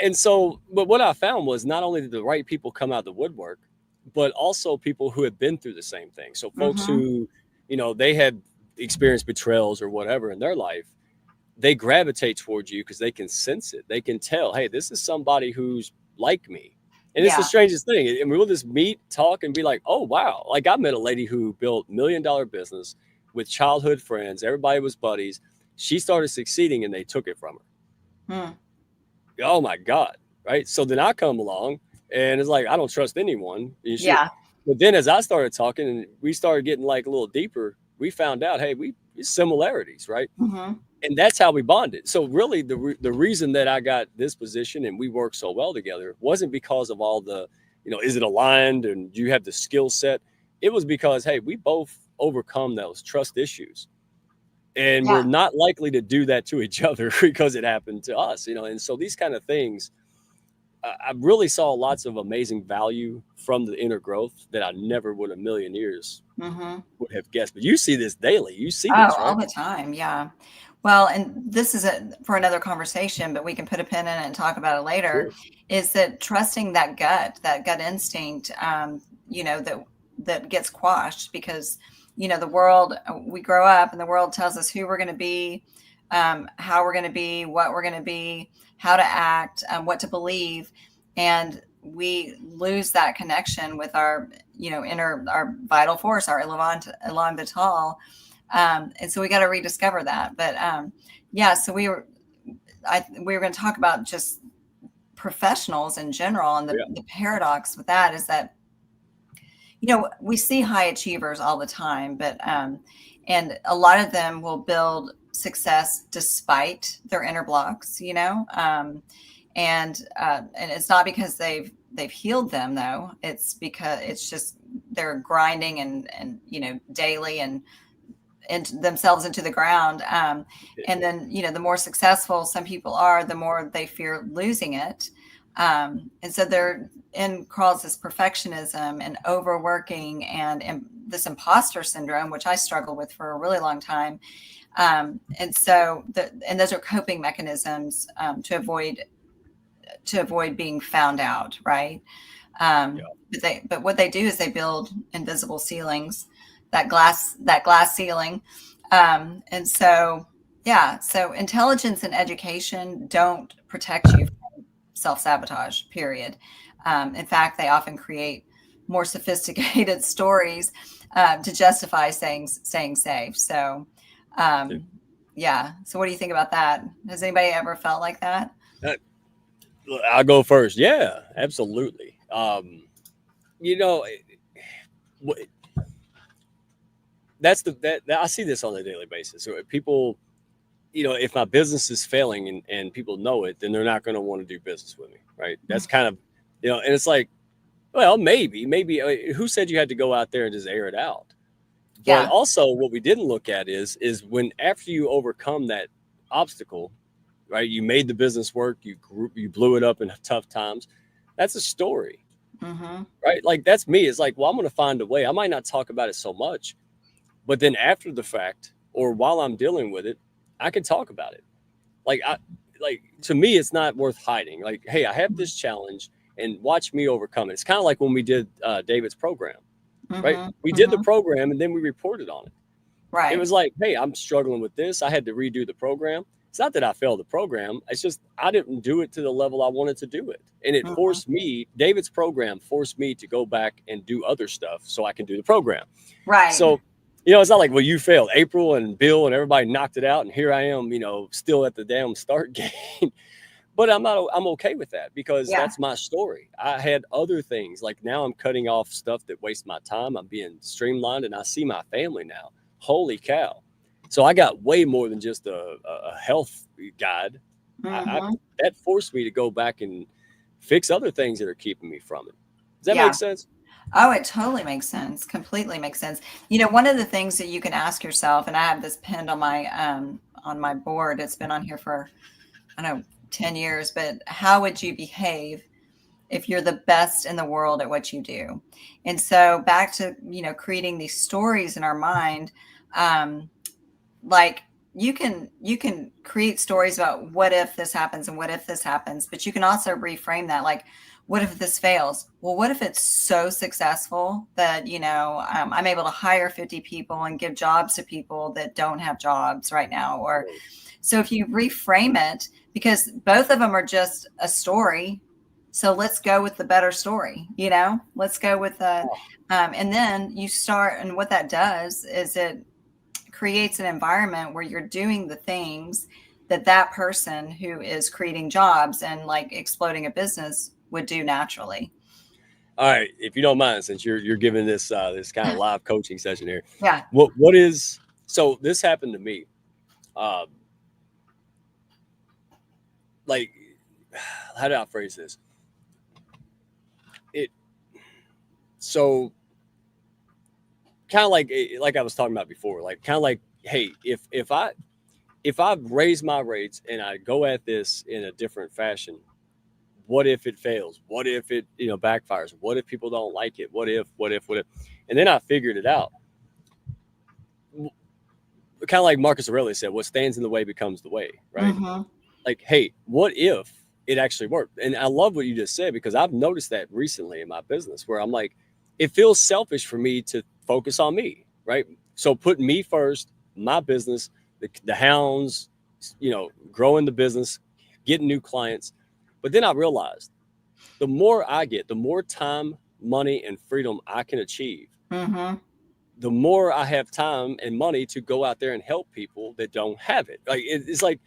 And so, but what I found was not only did the right people come out the woodwork, but also people who had been through the same thing. So folks Mm-hmm. who, you know, they had experienced betrayals or whatever in their life, they gravitate towards you because they can sense it. They can tell, hey, this is somebody who's like me. And it's the Yeah. strangest thing. And we'll just meet, talk, and be like, oh, wow. Like I met a lady who built $1 million business with childhood friends. Everybody was buddies. She started succeeding and they took it from her. Hmm. Oh my God. Right. So then I come along and it's like, I don't trust anyone. Yeah. But then as I started talking and we started getting like a little deeper, we found out, hey, we similarities, right? Mm-hmm. And that's how we bonded. So really the reason that I got this position and we worked so well together wasn't because of all the, you know, is it aligned and do you have the skill set? It was because, hey, we both overcome those trust issues. And Yeah. we're not likely to do that to each other because it happened to us, you know. And so these kind of things, I really saw lots of amazing value from the inner growth that I never would a million years Mm-hmm. would have guessed. But you see this daily. You see Oh, this, right? all the time. Yeah. Well, and this is for another conversation, but we can put a pin in it and talk about it later. Sure. Is that trusting that gut instinct, you know, that gets quashed because, you know, the world, we grow up and the world tells us who we're going to be, how we're going to be, what we're going to be, how to act, what to believe. And we lose that connection with our, you know, our vital force, our elan vital. And so we got to rediscover that. But yeah, so we were going to talk about just professionals in general. And the paradox with that is that, you know, we see high achievers all the time, but and a lot of them will build success despite their inner blocks, you know, and it's not because they've healed them though. It's because it's just they're grinding and you know, daily and themselves into the ground. And then, you know, the more successful some people are, the more they fear losing it. And so they're in causes perfectionism and overworking and this imposter syndrome, which I struggled with for a really long time. And so and those are coping mechanisms to avoid being found out. Right. But what they do is they build invisible ceilings, that glass ceiling. And so, yeah, so intelligence and education don't protect you from self-sabotage, period. In fact, they often create more sophisticated stories to justify staying safe. So, yeah. So what do you think about that? Has anybody ever felt like that? I'll go first. Yeah, absolutely. You know, that's I see this on a daily basis. So people, you know, if my business is failing and people know it, then they're not going to want to do business with me, right? That's kind of, you know, and it's like, well, maybe who said you had to go out there and just air it out? But also what we didn't look at is when after you overcome that obstacle, right? You made the business work, you blew it up in tough times. That's a story, right? Like that's me. It's like, well, I'm going to find a way. I might not talk about it so much, but then after the fact or while I'm dealing with it, I can talk about it. Like to me, it's not worth hiding. Like, hey, I have this challenge and watch me overcome it. It's kind of like when we did David's program, right? We did the program and then we reported on it. Right. It was like, hey, I'm struggling with this. I had to redo the program. It's not that I failed the program. It's just I didn't do it to the level I wanted to do it. And it forced me, David's program forced me to go back and do other stuff so I can do the program. Right. So You know, it's not like, well, you failed. April and Bill and everybody knocked it out, and here I am, you know, still at the damn start gate. But I'm okay with that because Yeah. that's my story. I had other things. Like now I'm cutting off stuff that wastes my time. I'm being streamlined and I see my family now. Holy cow. So I got way more than just a health guide. Mm-hmm. That forced me to go back and fix other things that are keeping me from it. Does that Yeah. make sense? Oh, it totally makes sense. Completely makes sense. You know, one of the things that you can ask yourself, and I have this pinned on my board. It's been on here for, I don't know, 10 years, but how would you behave if you're the best in the world at what you do? And so back to, you know, creating these stories in our mind, like you can create stories about what if this happens and what if this happens, but you can also reframe that, like, what if this fails? Well, what if it's so successful that, you know, I'm able to hire 50 people and give jobs to people that don't have jobs right now? Or so if you reframe it, because both of them are just a story, so let's go with the better story, you know, let's go with the and then you start, and what that does is it creates an environment where you're doing the things that that person who is creating jobs and like exploding a business would do naturally. All right, if you don't mind, since you're giving this this kind of live coaching session here, Yeah. what is, so this happened to me, like, how do I phrase this? So kind of like I was talking about before, like kind of like, hey, if I raise my rates and I go at this in a different fashion, what if it fails? What if it, you know, backfires? What if people don't like it? What if? And then I figured it out. Kind of like Marcus Aurelius said, what stands in the way becomes the way, right? Mm-hmm. Like, hey, what if it actually worked? And I love what you just said, because I've noticed that recently in my business where I'm like, it feels selfish for me to focus on me, right? So put me first, my business, the hounds, you know, growing the business, getting new clients. But then I realized the more I get, the more time, money, and freedom I can achieve, Mm-hmm. the more I have time and money to go out there and help people that don't have it. Like it's like,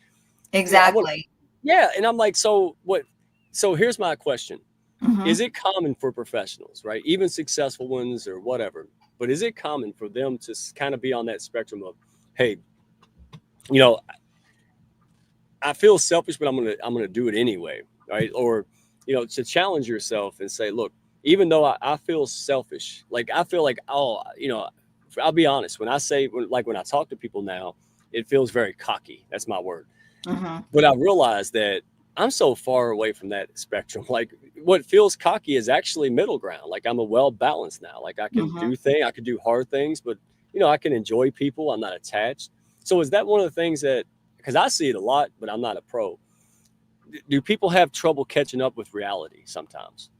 you know, Exactly. yeah. And I'm like, so what? So here's my question. Mm-hmm. Is it common for professionals, right? Even successful ones or whatever, but is it common for them to kind of be on that spectrum of, hey, you know, I feel selfish, but I'm gonna do it anyway, right? Or, you know, to challenge yourself and say, look, even though I feel selfish, like I feel like, oh, you know, I'll be honest. When I say, when I talk to people now, it feels very cocky. That's my word. Mm-hmm. But I realized that I'm so far away from that spectrum. Like what feels cocky is actually middle ground. Like I'm a well balanced now. Like I can Mm-hmm. I can do hard things, but you know, I can enjoy people. I'm not attached. So is that one of the things that, because I see it a lot, but I'm not a pro. Do people have trouble catching up with reality sometimes?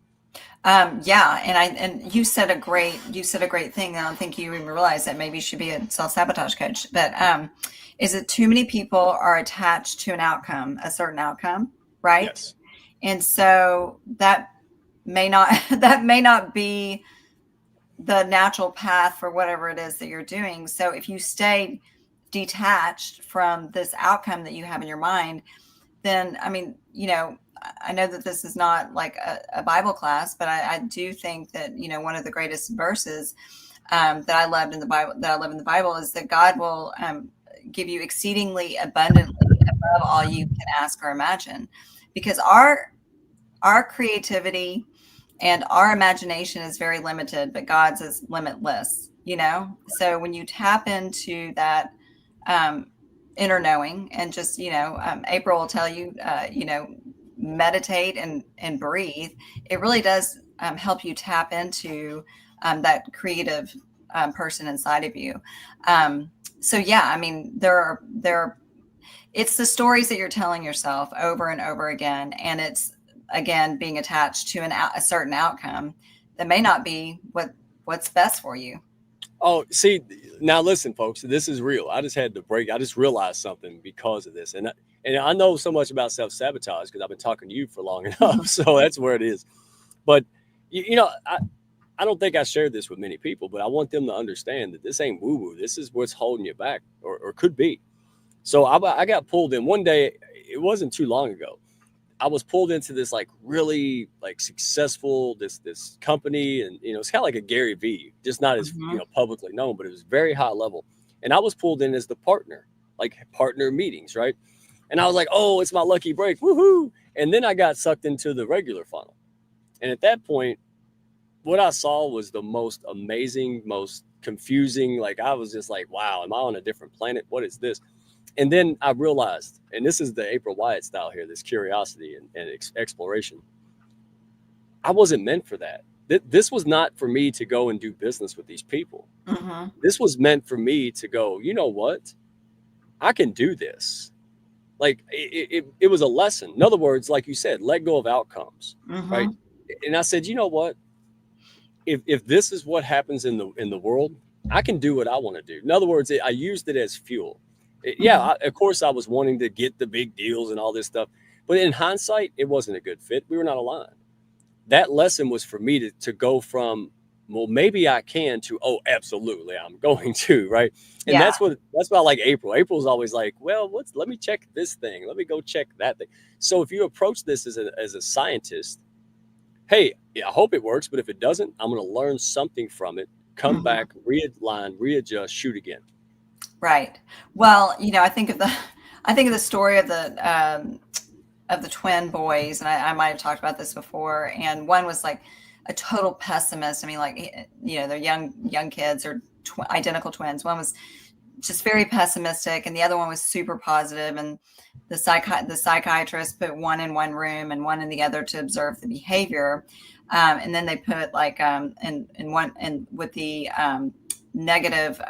Yeah, and you said a great thing. I don't think you even realize that maybe you should be a self-sabotage coach. But is it too many people are attached to an outcome, a certain outcome, right? Yes. And so that may not that may not be the natural path for whatever it is that you're doing. So if you stay detached from this outcome that you have in your mind, then I mean, you know, I know that this is not like a Bible class, but I do think that, you know, one of the greatest verses that I loved in the Bible is that God will give you exceedingly abundantly above all you can ask or imagine, because our creativity and our imagination is very limited, but God's is limitless, you know? So when you tap into that inner knowing and just, you know, April will tell you, you know, meditate and breathe, it really does help you tap into that creative person inside of you. So yeah, I mean, it's the stories that you're telling yourself over and over again. And it's, again, being attached to a certain outcome that may not be what's best for you. Oh, see, now listen, folks, this is real. I just had to break. I just realized something because of this. And I know so much about self-sabotage because I've been talking to you for long enough. So that's where it is. But, you know, I don't think I shared this with many people, but I want them to understand that this ain't woo-woo. This is what's holding you back, or could be. So I got pulled in one day. It wasn't too long ago. I was pulled into this like really like successful this company, and it's kind of like a Gary V, just not as publicly known, but it was very high level. And I was pulled in as the partner, like partner meetings, right? And I was like, oh, it's my lucky break, woohoo! And then I got sucked into the regular funnel, and at that point, what I saw was the most amazing, most confusing. Like I was just like, wow, am I on a different planet? What is this? And then I realized, and this is the April Wyatt style here, this curiosity and exploration. I wasn't meant for that. This was not for me to go and do business with these people. This was meant for me to go, you know what? I can do this. Like it was a lesson. In other words, like you said, let go of outcomes, right? And I said, you know what? If this is what happens in the world, I can do what I want to do. In other words, I used it as fuel. Of course, I was wanting to get the big deals and all this stuff. But in hindsight, it wasn't a good fit. We were not aligned. That lesson was for me to go from, well, maybe I can, to, oh, absolutely, I'm going to, right? And that's why I like April. April's always like, well, let me check this thing. Let me go check that thing. So if you approach this as a scientist, hey, I hope it works, but if it doesn't, I'm going to learn something from it, come back, realign, readjust, shoot again. Right. Well, I think of the story of the twin boys, and I might have talked about this before. And one was like a total pessimist. I mean, like, they're young kids, or identical twins. One was just very pessimistic, and the other one was super positive. And the psychiatrist put one in one room and one in the other to observe the behavior. And then they put like in with the negative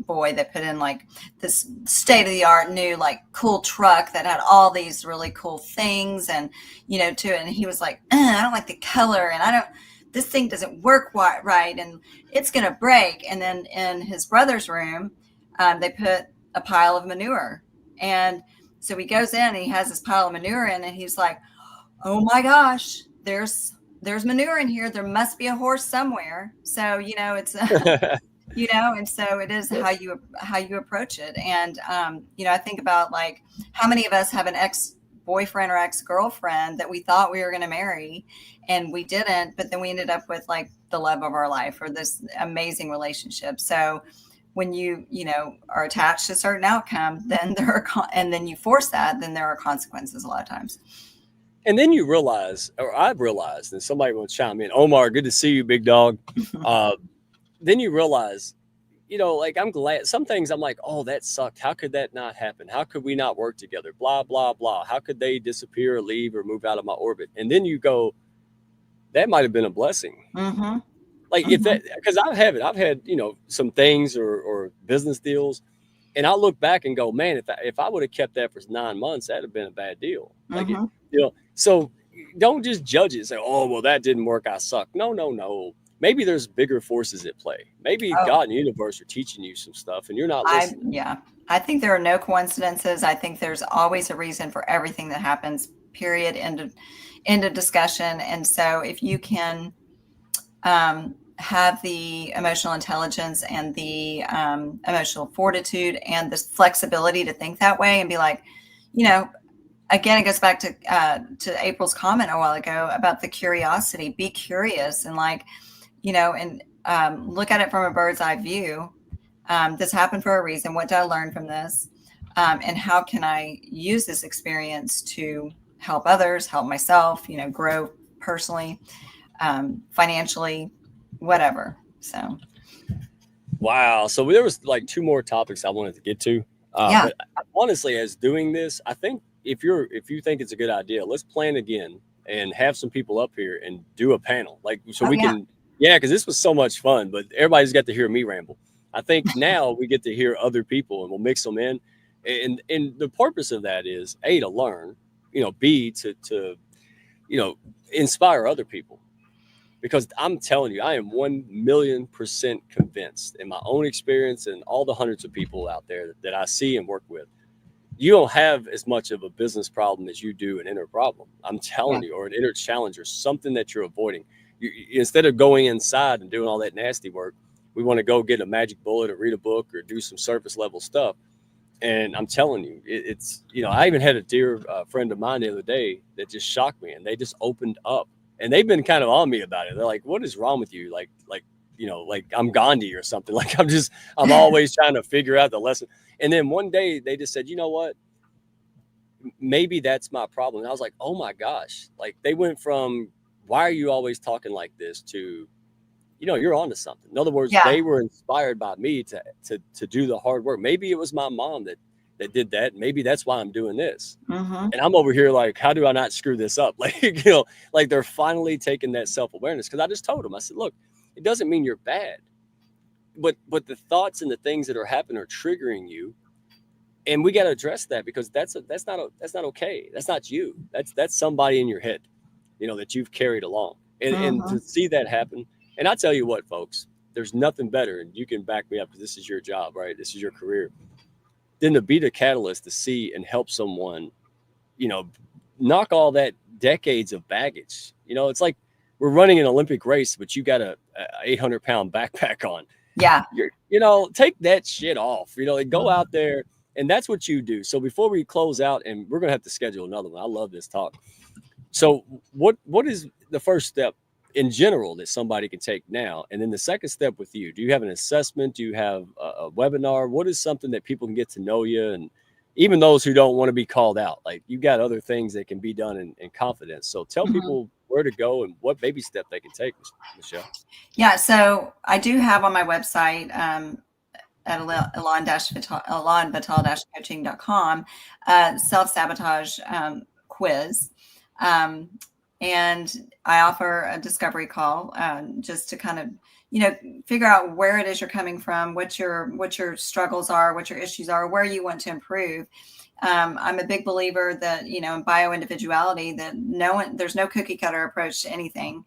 boy, they put in like this state-of-the-art new like cool truck that had all these really cool things, and and he was like, I don't like the color, and this thing doesn't work right, and it's gonna break. And then in his brother's room, they put a pile of manure, and so he goes in and he has this pile of manure in, and he's like, oh my gosh, there's manure in here, there must be a horse somewhere. So it's and so it is how you approach it. And I think about like how many of us have an ex-boyfriend or ex-girlfriend that we thought we were going to marry, and we didn't, but then we ended up with like the love of our life, or this amazing relationship. So when you are attached to a certain outcome, then and then you force that, then there are consequences a lot of times. And then you realize, or I've realized, and somebody will chime in, Omar, good to see you, big dog. Then you realize, like, I'm glad some things I'm like, oh, that sucked. How could that not happen? How could we not work together? Blah, blah, blah. How could they disappear or leave or move out of my orbit? And then you go, that might have been a blessing. Like if that, because I've had, some things or business deals, and I look back and go, man, if I would have kept that for 9 months, that'd have been a bad deal. Like, so don't just judge it and say, oh, well, that didn't work, I suck. No. Maybe there's bigger forces at play. Maybe God and the universe are teaching you some stuff and you're not listening. I think there are no coincidences. I think there's always a reason for everything that happens, period, end of discussion. And so if you can have the emotional intelligence and the emotional fortitude and the flexibility to think that way and be like, again, it goes back to April's comment a while ago about the curiosity. Be curious and look at it from a bird's eye view. This happened for a reason. What did I learn from this? And how can I use this experience to help others, help myself, grow personally, financially, whatever. So. Wow. So there was like 2 more topics I wanted to get to. But honestly, as doing this, I think if you think it's a good idea, let's plan again and have some people up here and do a panel, can, because this was so much fun, but everybody's got to hear me ramble. I think now we get to hear other people and we'll mix them in. And the purpose of that is A, to learn, B, to inspire other people. Because I'm telling you, I am 1,000,000% convinced in my own experience and all the hundreds of people out there that I see and work with, you don't have as much of a business problem as you do an inner problem. I'm telling you, or an inner challenge or something that you're avoiding. Instead of going inside and doing all that nasty work, we want to go get a magic bullet or read a book or do some surface level stuff. And I'm telling you, it's, I even had a dear friend of mine the other day that just shocked me, and they just opened up, and they've been kind of on me about it. They're like, what is wrong with you? Like, like I'm Gandhi or something. Like I'm always trying to figure out the lesson. And then one day they just said, you know what? Maybe that's my problem. And I was like, oh my gosh. Like they went from, why are you always talking like this, to, you're onto something. In other words, they were inspired by me to do the hard work. Maybe it was my mom that did that. Maybe that's why I'm doing this. And I'm over here like, how do I not screw this up? Like, like they're finally taking that self-awareness. Cause I just told them, I said, look, it doesn't mean you're bad, but the thoughts and the things that are happening are triggering you. And we got to address that, because that's not okay. That's not you. That's somebody in your head, that you've carried along. And to see that happen. And I tell you what, folks, there's nothing better, and you can back me up because this is your job, right? This is your career, than to be the catalyst to see and help someone, knock all that decades of baggage. It's like we're running an Olympic race, but you got a 800-pound backpack on. Yeah. Take that shit off, go out there, and that's what you do. So before we close out, and we're going to have to schedule another one. I love this talk. So what is the first step in general that somebody can take now? And then the second step with you, do you have an assessment? Do you have a webinar? What is something that people can get to know you? And even those who don't want to be called out, like you got other things that can be done in confidence. So tell people where to go and what baby step they can take, Michelle. Yeah. So I do have on my website, at Alon-Vital-coaching.com, self-sabotage quiz. And I offer a discovery call, just to kind of, figure out where it is you're coming from, what your struggles are, what your issues are, where you want to improve. I'm a big believer that, in bio-individuality, that there's no cookie cutter approach to anything,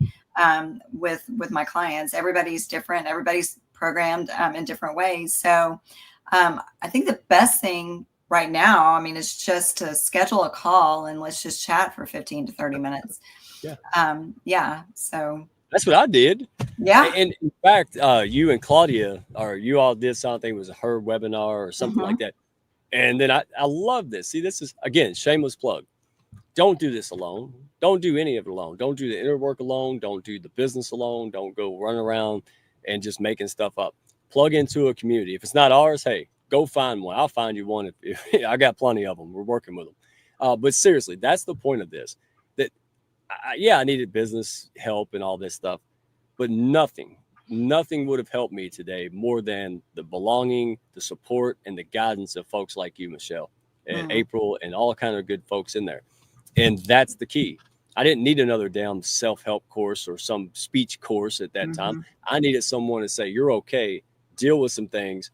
with my clients. Everybody's different. Everybody's programmed, in different ways. So, I think the best thing right now, is just to schedule a call and let's just chat for 15 to 30 minutes. Yeah. So that's what I did. Yeah. And in fact, you and Claudia, or you all did something, it was her webinar or something like that. And then I love this. See, this is, again, shameless plug. Don't do this alone. Don't do any of it alone. Don't do the inner work alone. Don't do the business alone. Don't go run around and just making stuff up. Plug into a community. If it's not ours, hey, go find one. I'll find you one. If I got plenty of them. We're working with them. But seriously, that's the point of this. That I needed business help and all this stuff, but nothing would have helped me today more than the belonging, the support, and the guidance of folks like you, Michelle, and April, and all kind of good folks in there. And that's the key. I didn't need another damn self-help course or some speech course at that time. I needed someone to say, you're okay, deal with some things,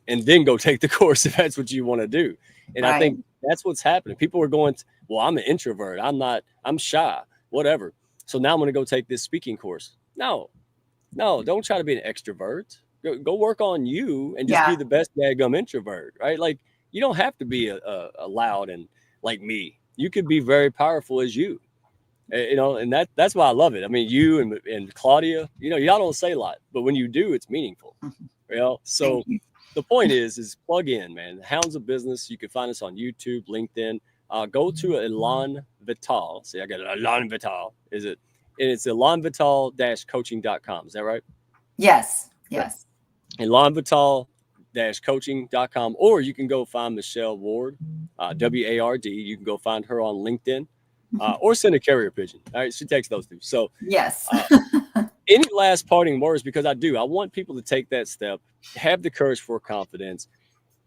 and then go take the course if that's what you want to do. And I think that's what's happening. People are going, well, I'm an introvert. I'm shy, whatever. So now I'm going to go take this speaking course. No, don't try to be an extrovert. Go work on you and just be the best daggum introvert, right? Like, you don't have to be a loud and like me. You could be very powerful as you, and that's why I love it. You and Claudia, y'all don't say a lot, but when you do, it's meaningful. So the point is plug in, man. Hounds of Business. You can find us on YouTube, LinkedIn. Go to Alon Vital. See, I got Alon Vital. Is it? And it's alonvital-coaching.com. Is that right? Yes. alonvital-coaching.com. Or you can go find Michelle Ward, WARD. You can go find her on LinkedIn, or send a carrier pigeon. All right, she takes those two. So yes. Any last parting words? Because I want people to take that step, have the courage for confidence,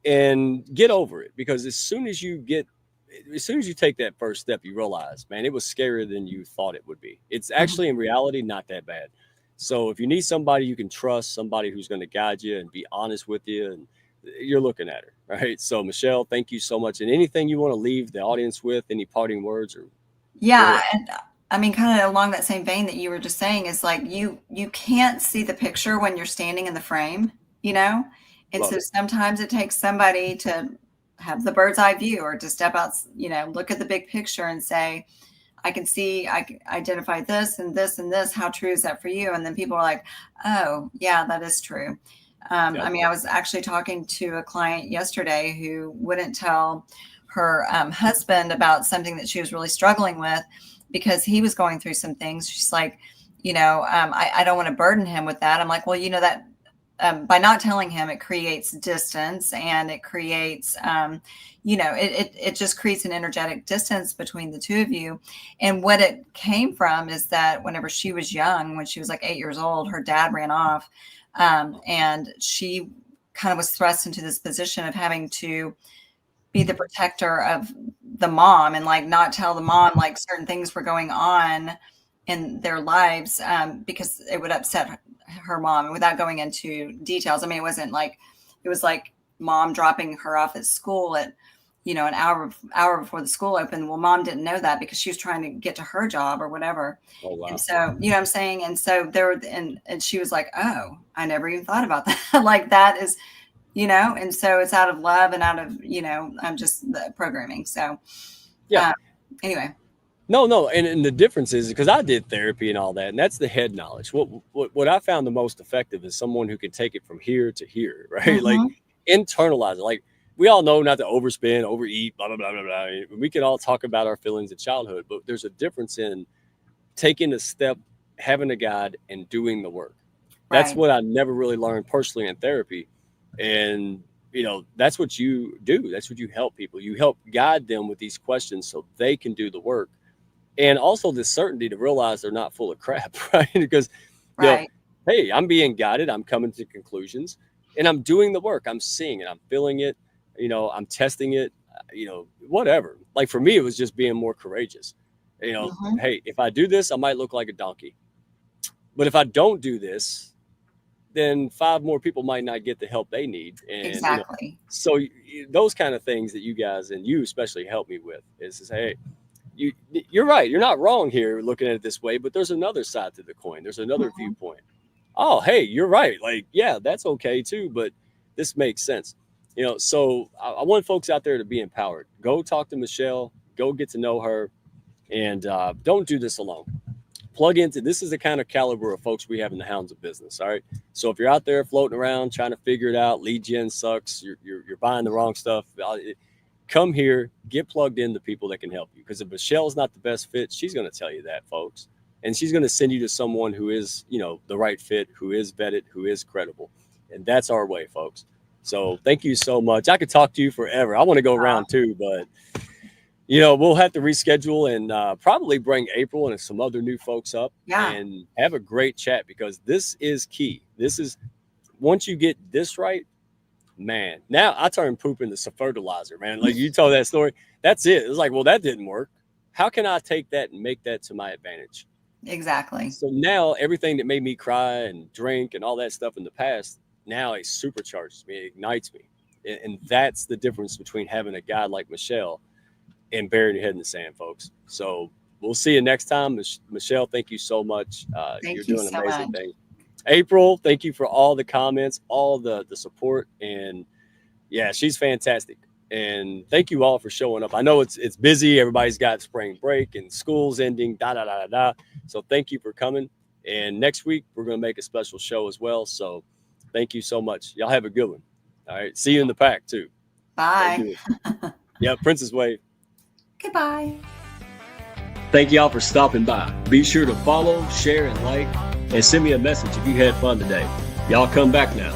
and get over it. Because as soon as you take that first step, you realize, man, it was scarier than you thought it would be. It's actually in reality not that bad. So if you need somebody you can trust, somebody who's going to guide you and be honest with you, and you're looking at her, right? So Michelle, thank you so much. And anything you want to leave the audience with, any parting words? Or and kind of along that same vein that you were just saying, is like you can't see the picture when you're standing in the frame, and so sometimes it takes somebody to have the bird's eye view, or to step out, look at the big picture and say, I can see, I can identify this and this and this. How true is that for you? And then people are like, oh, yeah, that is true. I mean, I was actually talking to a client yesterday who wouldn't tell her husband about something that she was really struggling with because he was going through some things. She's like, I don't want to burden him with that. I'm like, well, that by not telling him, it creates distance, and it creates, it just creates an energetic distance between the two of you. And what it came from is that whenever she was young, when she was like 8 years old, her dad ran off, and she kind of was thrust into this position of having to be the protector of the mom and like not tell the mom like certain things were going on in their lives, because it would upset her mom. And without going into details, I mean, it was like mom dropping her off at school at, an hour before the school opened. Well, mom didn't know that because she was trying to get to her job or whatever. Oh, wow. And so, what I'm saying? And so and she was like, oh, I never even thought about that. Like that is, and so it's out of love and out of, I'm just the programming. So yeah. Anyway. No. And the difference is because I did therapy and all that, and that's the head knowledge. What I found the most effective is someone who can take it from here to here, right? Mm-hmm. Like internalize it. Like we all know not to overspend, overeat, blah, blah, blah, blah, blah. We can all talk about our feelings in childhood, but there's a difference in taking a step, having a guide, and doing the work. Right. That's what I never really learned personally in therapy. And, that's what you do. That's what you help people. You help guide them with these questions so they can do the work. And also the certainty to realize they're not full of crap, right? Because, hey, I'm being guided. I'm coming to conclusions and I'm doing the work. I'm seeing it. I'm feeling it. I'm testing it, whatever. Like for me, it was just being more courageous. Hey, if I do this, I might look like a donkey. But if I don't do this, then 5 more people might not get the help they need. And, exactly. So those kind of things that you guys, and you especially help me with is to say, hey, you're right. You're not wrong here looking at it this way, but there's another side to the coin. There's another viewpoint. Oh, hey, you're right. Like, yeah, that's okay too, but this makes sense. So I want folks out there to be empowered. Go talk to Michelle, go get to know her, and don't do this alone. Plug into, this is the kind of caliber of folks we have in the Hounds of Business. All right. So if you're out there floating around trying to figure it out, lead gen sucks, you're buying the wrong stuff, come here, get plugged into people that can help you. Because if Michelle's not the best fit, she's going to tell you that, folks. And she's going to send you to someone who is, the right fit, who is vetted, who is credible. And that's our way, folks. So thank you so much. I could talk to you forever. I want to go around too, but we'll have to reschedule and probably bring April and some other new folks up and have a great chat, because this is key. This is, once you get this right, man, now I turn poop into some fertilizer, man. Like you told that story. That's it. It's like, well, that didn't work. How can I take that and make that to my advantage? Exactly. So now everything that made me cry and drink and all that stuff in the past, now it supercharges me, it ignites me. And that's the difference between having a guy like Michelle and burying your head in the sand, folks. So we'll see you next time. Michelle, thank you so much. You're doing an amazing thing. April, thank you for all the comments, all the support. And yeah, she's fantastic. And thank you all for showing up. I know it's busy. Everybody's got spring break and school's ending, So thank you for coming. And next week, we're going to make a special show as well. So thank you so much. Y'all have a good one. All right. See you in the pack too. Bye. Yeah. Princess Wave. Goodbye. Thank y'all for stopping by. Be sure to follow, share, and like, and send me a message if you had fun today. Y'all come back now.